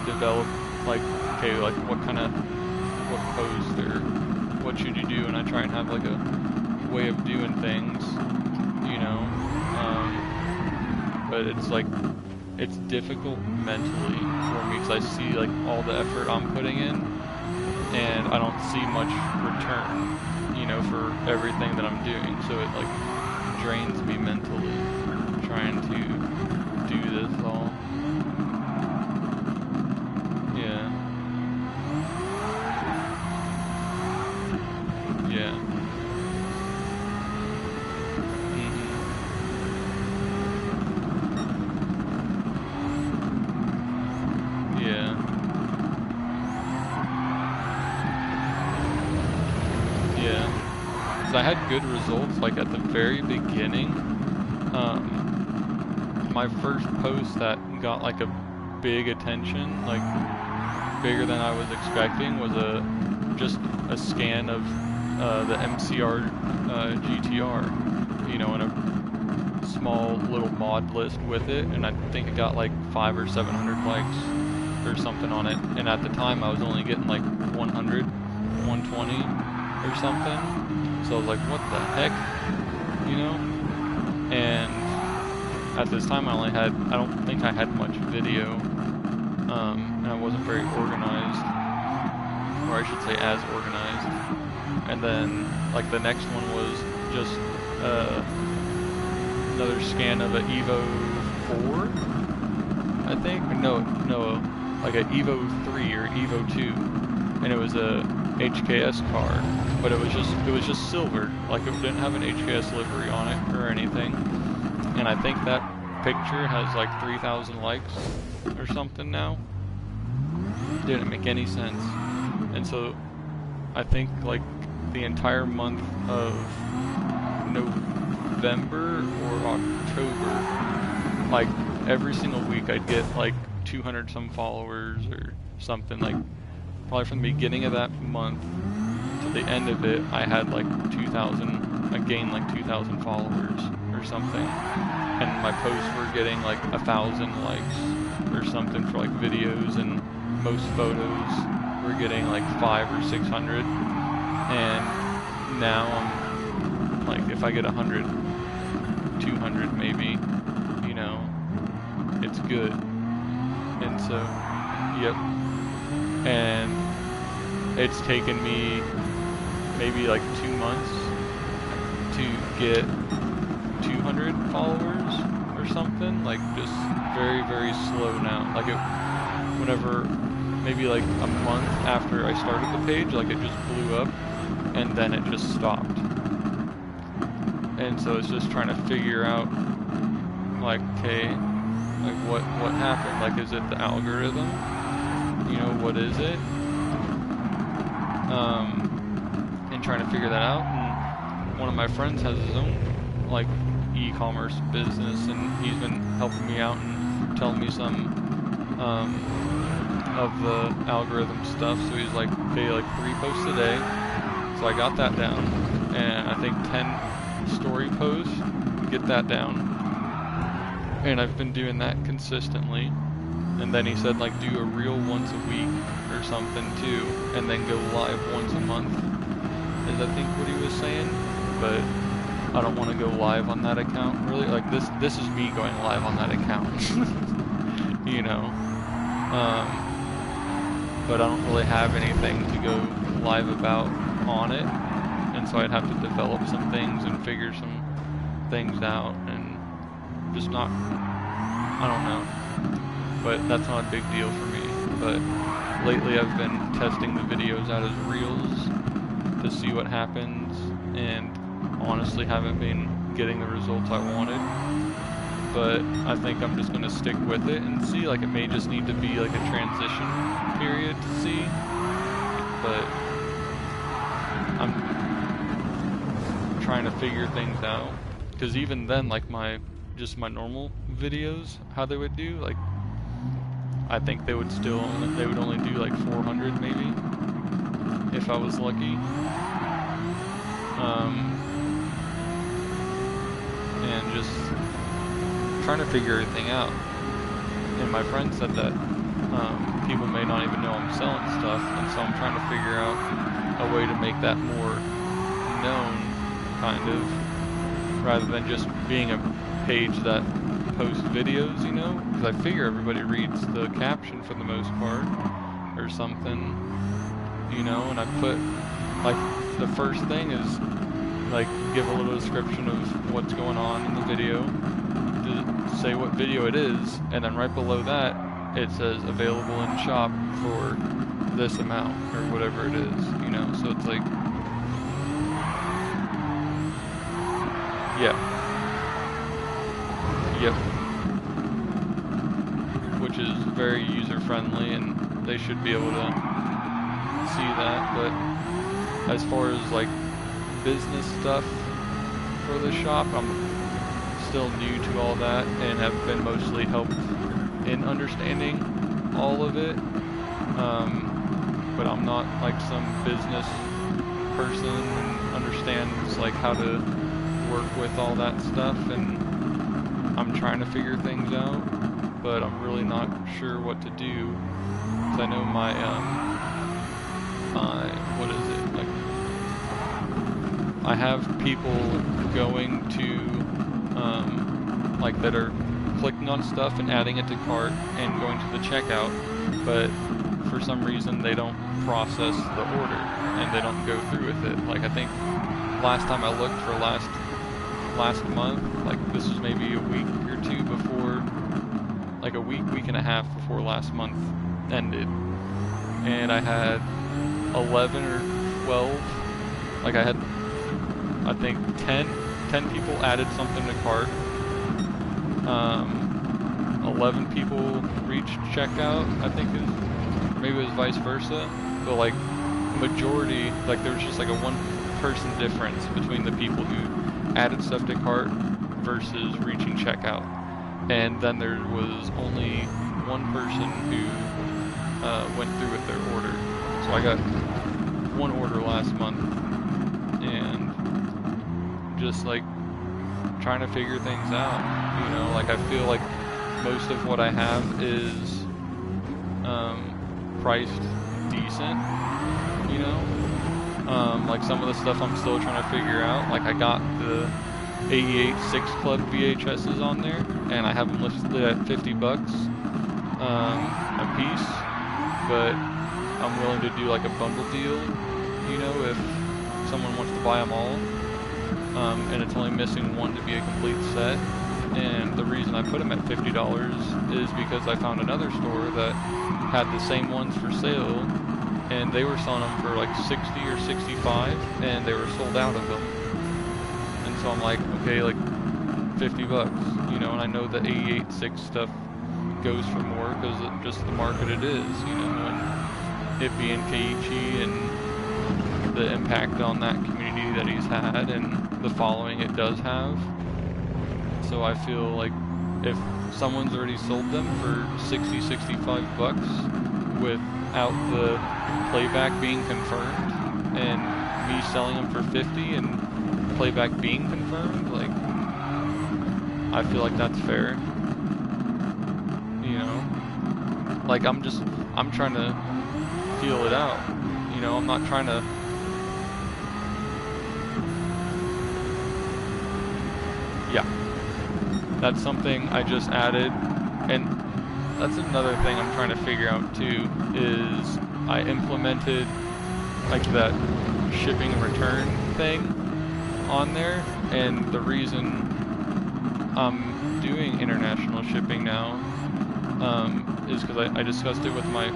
develop, like, okay, like, what post, or what should you do, and I try and have, like, a way of doing things, you know, but it's, like, it's difficult mentally for me, because I see, like, all the effort I'm putting in, and I don't see much return, you know, for everything that I'm doing, so it, like, drains me mentally. Trying to do this all. Yeah. Yeah. Yeah. Yeah. because I had good results, like at the very beginning. My first post that got like a big attention, like bigger than I was expecting, was just a scan of the MCR GTR, you know, in a small little mod list with it, and I think it got like 500 or 700 likes or something on it, and at the time I was only getting like 100, 120 or something, so I was like, what the heck, you know? And at this time I don't think I had much video, and I wasn't very organized, or I should say as organized. And then like the next one was just another scan of an Evo 4, I think. No, like an Evo 3 or Evo 2, and it was a HKS car, but it was just silver, like it didn't have an HKS livery on it or anything. And I think that picture has like 3,000 likes or something now. Didn't make any sense. And so I think like the entire month of November or October, like every single week I'd get like 200 some followers or something. Like probably from the beginning of that month to the end of it, I had like 2,000, I gained like 2,000 followers or something. And my posts were getting like 1,000 likes or something for like videos, and most photos were getting like 500 or 600. And now I'm like, if I get 100, 200 maybe, you know, it's good. And so, yep. And it's taken me maybe like 2 months to get 200 followers or something, like just very, very slow now. Like whenever, maybe like a month after I started the page, like it just blew up, and then it just stopped. And so it's just trying to figure out, like, okay, like what happened? Like, is it the algorithm? You know, what is it? And trying to figure that out. And one of my friends has his own, like, e-commerce business, and he's been helping me out and telling me some of the algorithm stuff. So he's like, okay, like 3 posts a day. So I got that down, and I think 10 story posts, get that down. And I've been doing that consistently. And then he said, like, do a reel once a week or something too, and then go live once a month, is I think what he was saying. But I don't want to go live on that account, really. Like, this is me going live on that account. You know? But I don't really have anything to go live about on it, and so I'd have to develop some things and figure some things out, and just not, I don't know, but that's not a big deal for me. But lately I've been testing the videos out as reels to see what happens, and honestly haven't been getting the results I wanted. But I think I'm just going to stick with it and see. Like, it may just need to be like a transition period to see, but I'm trying to figure things out, because even then, like my normal videos, how they would do, like, I think they would only do like 400 maybe, if I was lucky. And just trying to figure everything out. And my friend said that people may not even know I'm selling stuff, and so I'm trying to figure out a way to make that more known, kind of, rather than just being a page that posts videos, you know? Because I figure everybody reads the caption for the most part, or something, you know? And I put, like, the first thing is, like, give a little description of what's going on in the video, to say what video it is, and then right below that, it says available in shop for this amount, or whatever it is, you know? So it's like, yeah. Yep. Which is very user-friendly, and they should be able to see that. But as far as, like, business stuff for the shop. I'm still new to all that and have been mostly helped in understanding all of it. But I'm not like some business person and understands like how to work with all that stuff, and I'm trying to figure things out, but I'm really not sure what to do, because I know my what is it, like, I have people going to like that are clicking on stuff and adding it to cart and going to the checkout, but for some reason they don't process the order and they don't go through with it. Like, I think last time I looked for last month, like this was maybe a week or two before, like a week and a half before last month ended, and I had 11 or 12, like I had, I think 10 people added something to cart, 11 people reached checkout, I think, maybe it was vice versa, but like majority, like there was just like a 1 person difference between the people who added stuff to cart versus reaching checkout. And then there was only 1 person who went through with their order. So I got 1 order last month, and just like trying to figure things out, you know, like I feel like most of what I have is priced decent, you know. Like some of the stuff I'm still trying to figure out. Like I got the 88 6 Club VHSs on there, and I have them listed at $50 a piece, but I'm willing to do like a bundle deal, you know, if someone wants to buy them all, and it's only missing 1 to be a complete set. And the reason I put them at $50 is because I found another store that had the same ones for sale, and they were selling them for like 60 or 65, and they were sold out of them. And so I'm like, okay, like $50, you know, and I know the 88 6 stuff goes for more because it's just the market it is, you know, and it being Keiichi and the impact on that community that he's had and the following it does have. So I feel like if someone's already sold them for 60, 65 bucks without the playback being confirmed, and me selling them for 50 and playback being confirmed, like, I feel like that's fair, you know. Like I'm trying to feel it out, you know. I'm not trying to, yeah, that's something I just added. And that's another thing I'm trying to figure out too, is I implemented like that shipping and return thing on there, and the reason I'm doing international shipping now is because I discussed it with my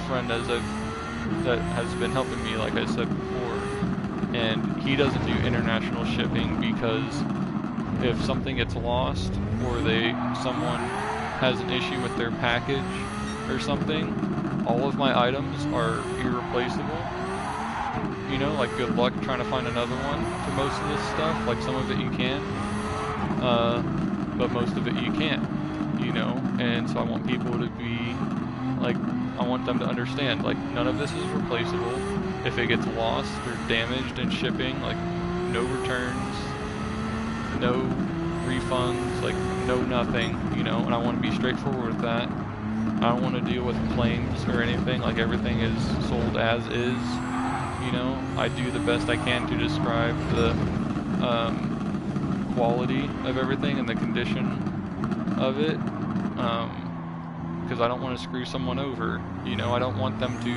friend that has been helping me, like I said before, and he doesn't do international shipping because if something gets lost or someone has an issue with their package or something, all of my items are irreplaceable. You know, like good luck trying to find another one for most of this stuff. Like some of it you can, but most of it you can't, you know. And so I want people to be like, I want them to understand, like, none of this is replaceable. If it gets lost or damaged in shipping, like no returns, no refunds, like no nothing, you know. And I want to be straightforward with that. I don't want to deal with claims or anything. Like everything is sold as is, you know. I do the best I can to describe the quality of everything and the condition of it, because I don't want to screw someone over, you know. I don't want them to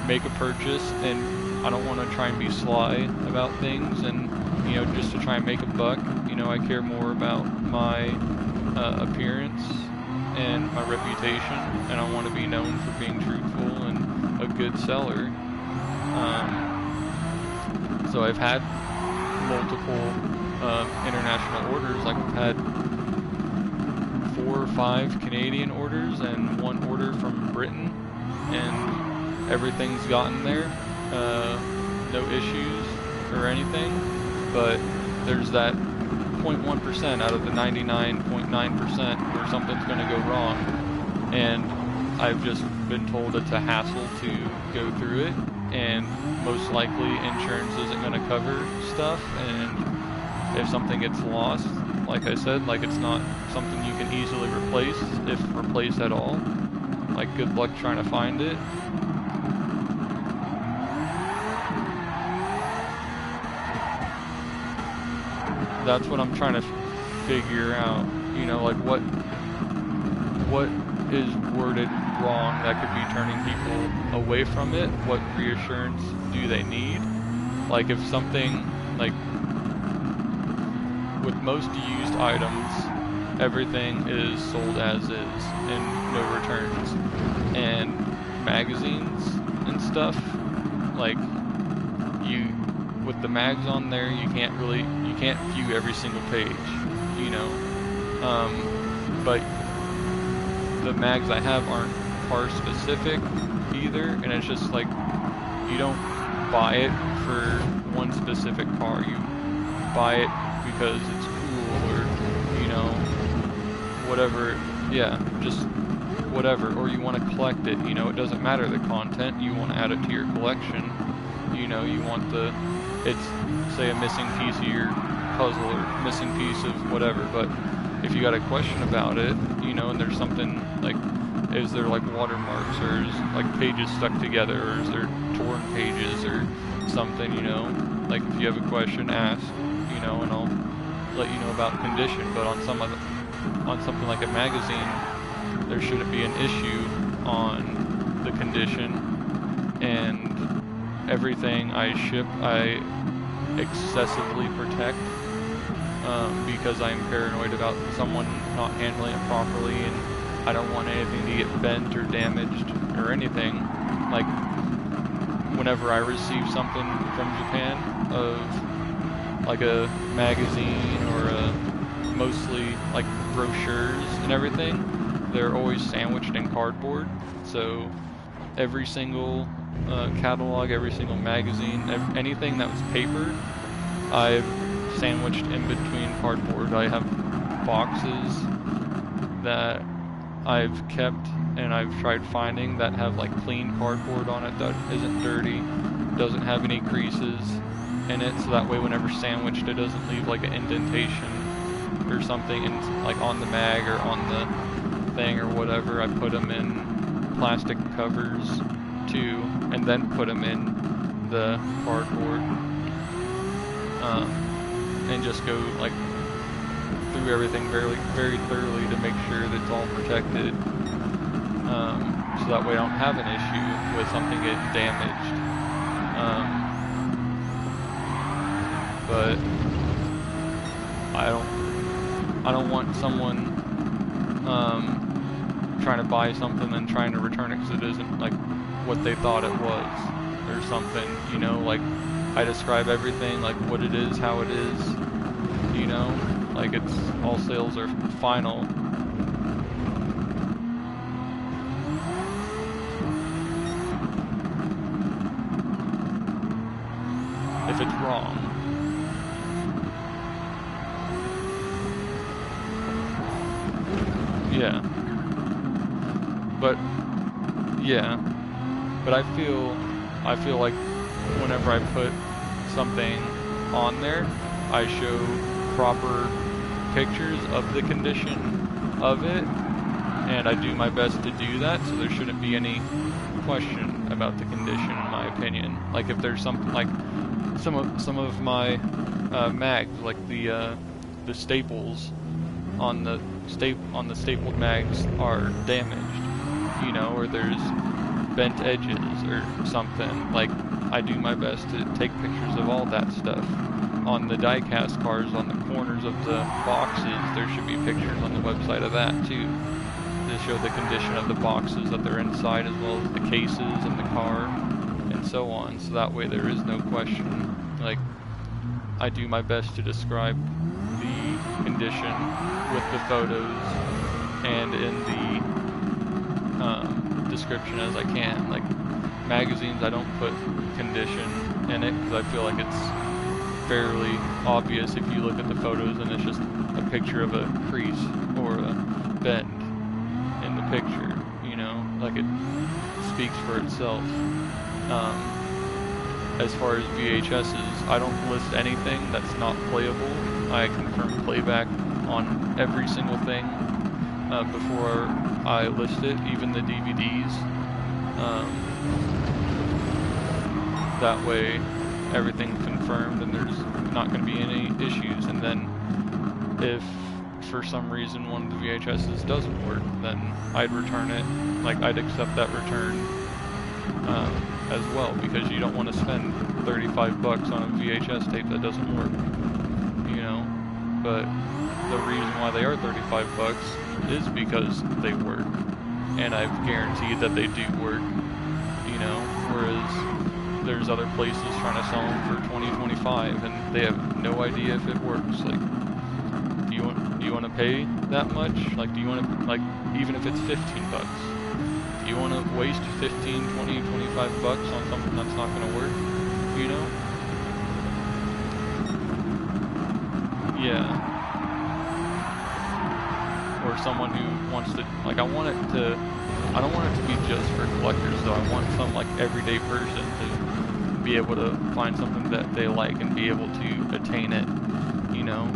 make a purchase and I don't want to try and be sly about things and, you know, just to try and make a buck. You know, I care more about my appearance and my reputation, and I want to be known for being truthful and a good seller. So I've had multiple international orders. Like I've had 4 or 5 Canadian orders and 1 order from Britain, and everything's gotten there, no issues. or anything, but there's that 0.1% out of the 99.9% where something's going to go wrong, and I've just been told it's a hassle to go through it, and most likely insurance isn't going to cover stuff, and if something gets lost, like I said, like it's not something you can easily replace, if replace at all. Like, good luck trying to find it. That's what I'm trying to figure out, you know, like what is worded wrong that could be turning people away from it? What reassurance do they need? Like, if something, like, with most used items, everything is sold as is and no returns. And magazines and stuff, like, with the mags on there, you can't view every single page, you know. But the mags I have aren't car specific either, and it's just like, you don't buy it for one specific car, you buy it because it's cool, or, you know, whatever, yeah, just whatever, or you want to collect it, you know, it doesn't matter the content, you want to add it to your collection, you know, you want it's, say, a missing piece of your puzzle, or missing piece of whatever, but if you got a question about it, you know, and there's something, like, is there, like, watermarks, or is, like, pages stuck together, or is there torn pages, or something, you know, like, if you have a question, ask, you know, and I'll let you know about condition, but on something like a magazine, there shouldn't be an issue on the condition, and everything I ship, I excessively protect, because I'm paranoid about someone not handling it properly, and I don't want anything to get bent or damaged or anything. Like, whenever I receive something from Japan of, like, a magazine or mostly, like, brochures and everything, they're always sandwiched in cardboard, so every single catalog, every single magazine, anything that was paper, I've sandwiched in between cardboard. I have boxes that I've kept and I've tried finding that have, like, clean cardboard on it that isn't dirty, doesn't have any creases in it, so that way whenever sandwiched it doesn't leave, like, an indentation or something like on the mag or on the thing or whatever. I put them in plastic covers too, and then put them in the cardboard, and just go, like, through everything very, very thoroughly to make sure that it's all protected, so that way I don't have an issue with something getting damaged. But I don't want someone trying to buy something and trying to return it because it isn't, like, what they thought it was or something, you know. Like, I describe everything, like, what it is, how it is, you know, like, it's all sales are final. If it's wrong. Yeah. But yeah. But I feel like whenever I put something on there, I show proper pictures of the condition of it, and I do my best to do that, so there shouldn't be any question about the condition, in my opinion. Like, if there's something, like some of my mags, like the staples on the stapled mags are damaged, you know, or there's bent edges or something. Like, I do my best to take pictures of all that stuff. On the die-cast cars, on the corners of the boxes, there should be pictures on the website of that too, to show the condition of the boxes that they're inside, as well as the cases and the car and so on, so that way there is no question. Like, I do my best to describe the condition with the photos and in the description as I can. Like, magazines, I don't put condition in it because I feel like it's fairly obvious if you look at the photos and it's just a picture of a crease or a bend in the picture, you know, like it speaks for itself. As far as VHSs, I don't list anything that's not playable. I confirm playback on every single thing before I list it, even the DVDs. That way everything's confirmed and there's not going to be any issues. And then if for some reason one of the VHSs doesn't work, then I'd return it. Like, I'd accept that return as well, because you don't want to spend 35 bucks on a VHS tape that doesn't work, you know. But the reason why they are 35 bucks is because they work, and I've guaranteed that they do work, you know, whereas there's other places trying to sell them for 20, 25, and they have no idea if it works. Like, do you want to pay that much? Like, do you want to, like, even if it's 15 bucks, do you want to waste 15, 20, 25 bucks on something that's not going to work, you know? Yeah. Or someone who wants to, like, I don't want it to be just for collectors, though. I want some, like, everyday person to be able to find something that they like and be able to attain it, you know?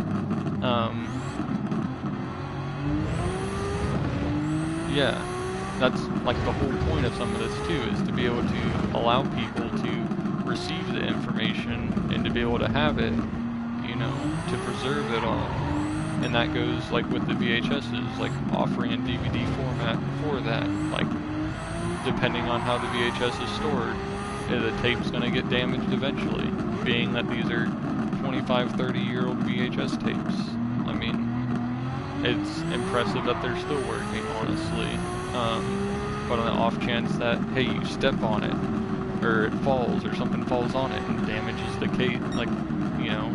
Yeah, that's, like, the whole point of some of this, too, is to be able to allow people to receive the information and to be able to have it, you know, to preserve it all. And that goes, like, with the VHSs, like, offering a DVD format for that. Like, depending on how the VHS is stored, the tape's going to get damaged eventually, being that these are 25, 30-year-old VHS tapes. I mean, it's impressive that they're still working, honestly. But on the off chance that, hey, you step on it, or it falls, or something falls on it and damages the case, like, you know,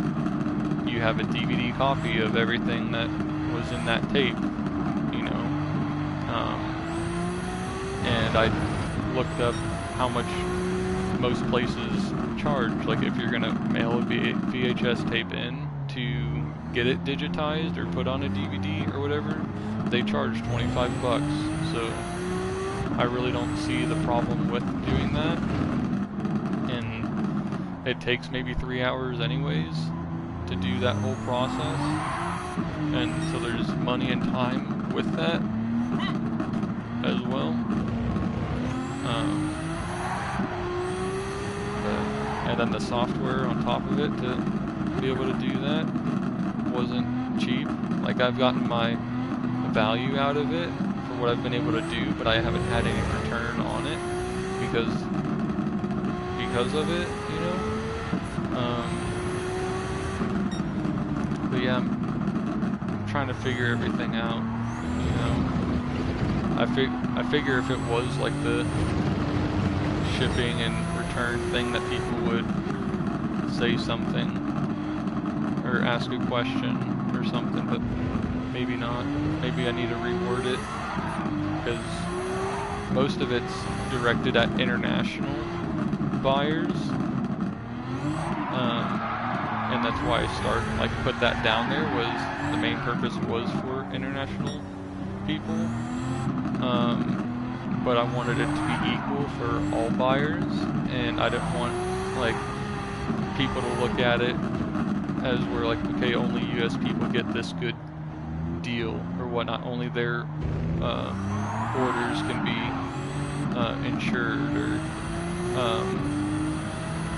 you have a DVD copy of everything that was in that tape, you know. And I looked up how much most places charge, like if you're gonna mail a VHS tape in to get it digitized or put on a DVD or whatever, they charge 25 bucks. So I really don't see the problem with doing that. And it takes maybe 3 hours anyways to do that whole process, and so there's money and time with that as well. And then the software on top of it to be able to do that wasn't cheap. Like, I've gotten my value out of it for what I've been able to do, but I haven't had any return on it because of it, you know. But yeah, I'm trying to figure everything out, you know. I figure if it was like the shipping and return thing, that people would say something or ask a question or something, but maybe not. Maybe I need to reword it, because most of it's directed at international buyers. And that's why I put that down there, was the main purpose was for international people. But I wanted it to be equal for all buyers, and I didn't want, like, people to look at it as we're like, okay, only US people get this good deal or whatnot, only their orders can be insured, or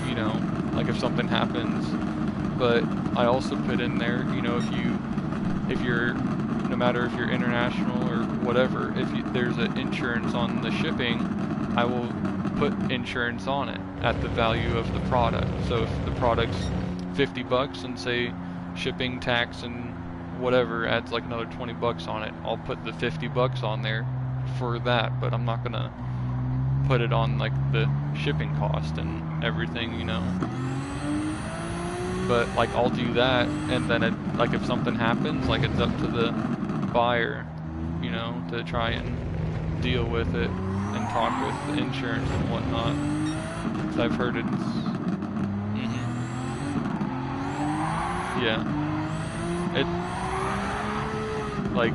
you know, like if something happens. But I also put in there, you know, if you're, no matter if you're international or whatever, if there's an insurance on the shipping, I will put insurance on it at the value of the product. So if the product's 50 bucks and say shipping, tax, and whatever adds like another 20 bucks on it, I'll put the 50 bucks on there for that, but I'm not gonna put it on like the shipping cost and everything, you know. But like, I'll do that, and then like if something happens, like, it's up to the buyer, you know, to try and deal with it and talk with the insurance and whatnot. 'Cause I've heard it's Yeah. It, like,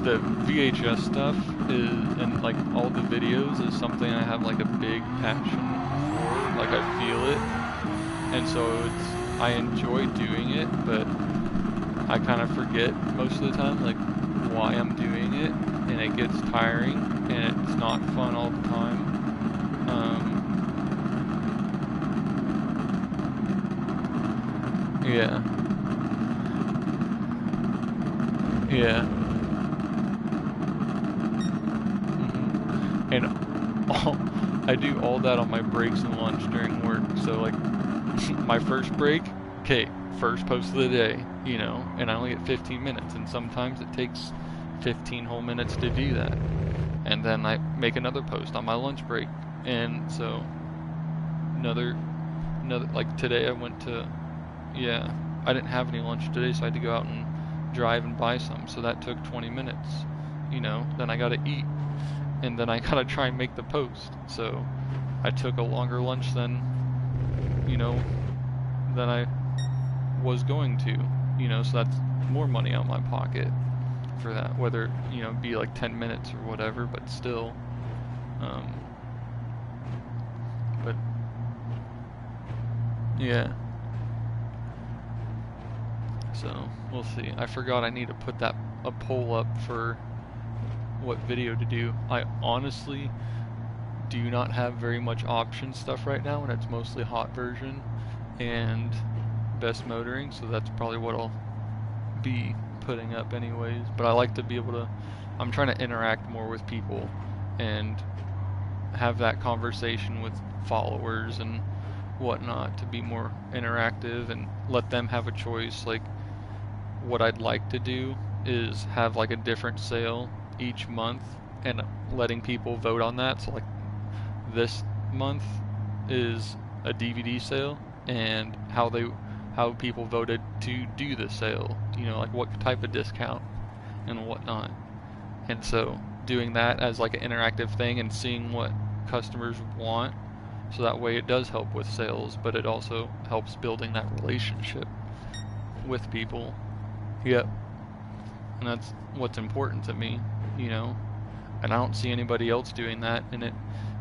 the VHS stuff is, and like all the videos is something I have like a big passion for, like I feel it, and so I enjoy doing it, but I kind of forget most of the time like why I'm doing it, and it gets tiring, and it's not fun all the time. Yeah. Yeah. And I do all that on my breaks and lunch during work. So like my first break, okay, first post of the day, you know, and I only get 15 minutes, and sometimes it takes 15 whole minutes to do that. And then I make another post on my lunch break, and so another like today I went to, yeah, I didn't have any lunch today, so I had to go out and drive and buy some. So that took 20 minutes, you know. Then I got to eat, and then I gotta try and make the post. So I took a longer lunch than, you know, than I was going to, you know, so that's more money out of my pocket for that, whether, you know, be like 10 minutes or whatever, but still, but yeah, so we'll see. I forgot I need to put a poll up for what video to do. I honestly do not have very much option stuff right now, and it's mostly hot version and best motoring, so that's probably what I'll be putting up anyways. But I like to be able to, I'm trying to interact more with people and have that conversation with followers and whatnot, to be more interactive and let them have a choice. Like, what I'd like to do is have like a different sale each month and letting people vote on that. So like this month is a DVD sale, and how people voted to do the sale, you know, like what type of discount and whatnot. And so doing that as like an interactive thing and seeing what customers want, so that way it does help with sales, but it also helps building that relationship with people. Yep. And that's what's important to me, you know. And I don't see anybody else doing that, and it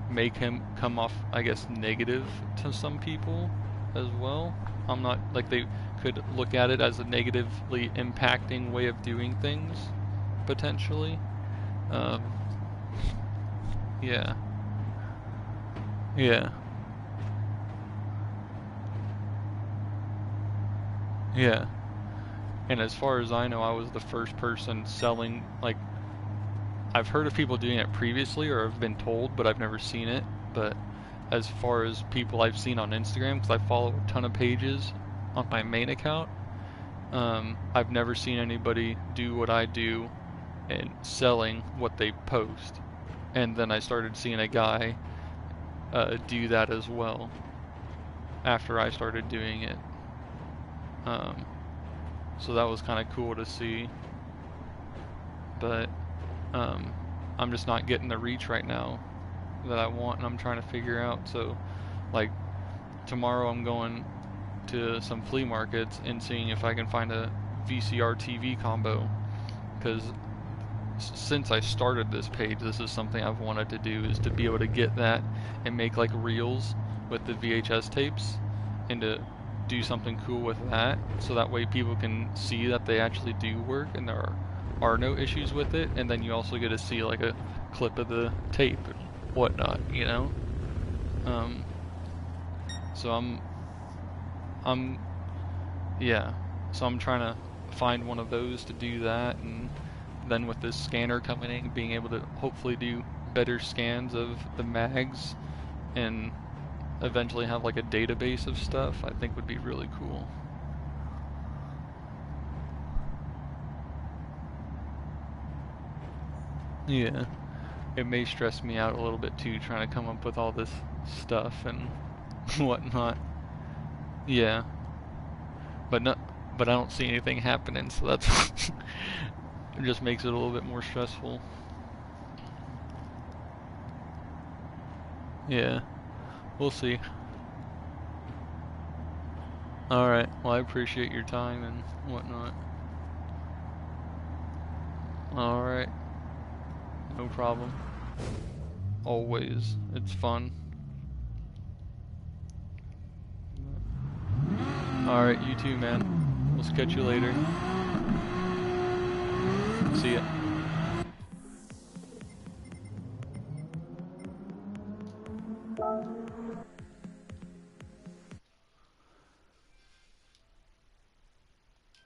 may come off, I guess, negative to some people as well. I'm not, like, they could look at it as a negatively impacting way of doing things, potentially. Yeah. Yeah. Yeah. And as far as I know, I was the first person selling, like, I've heard of people doing it previously, or have been told, but I've never seen it. But as far as people I've seen on Instagram, because I follow a ton of pages on my main account, I've never seen anybody do what I do and selling what they post. And then I started seeing a guy do that as well after I started doing it. So that was kind of cool to see. But I'm just not getting the reach right now that I want, and I'm trying to figure out. So like tomorrow I'm going to some flea markets and seeing if I can find a VCR TV combo, because since I started this page, this is something I've wanted to do, is to be able to get that and make like reels with the VHS tapes, and to do something cool with that, so that way people can see that they actually do work and there are no issues with it. And then you also get to see like a clip of the tape and whatnot, you know. So yeah, so I'm trying to find one of those to do that, and then with this scanner coming in, being able to hopefully do better scans of the mags and eventually have like a database of stuff, I think would be really cool. Yeah, it may stress me out a little bit too, trying to come up with all this stuff and whatnot. Yeah, but I don't see anything happening, so that's it just makes it a little bit more stressful. Yeah, we'll see. Alright, well, I appreciate your time and whatnot. Alright, no problem. Always. It's fun. Alright, you too, man. We'll catch you later. See ya.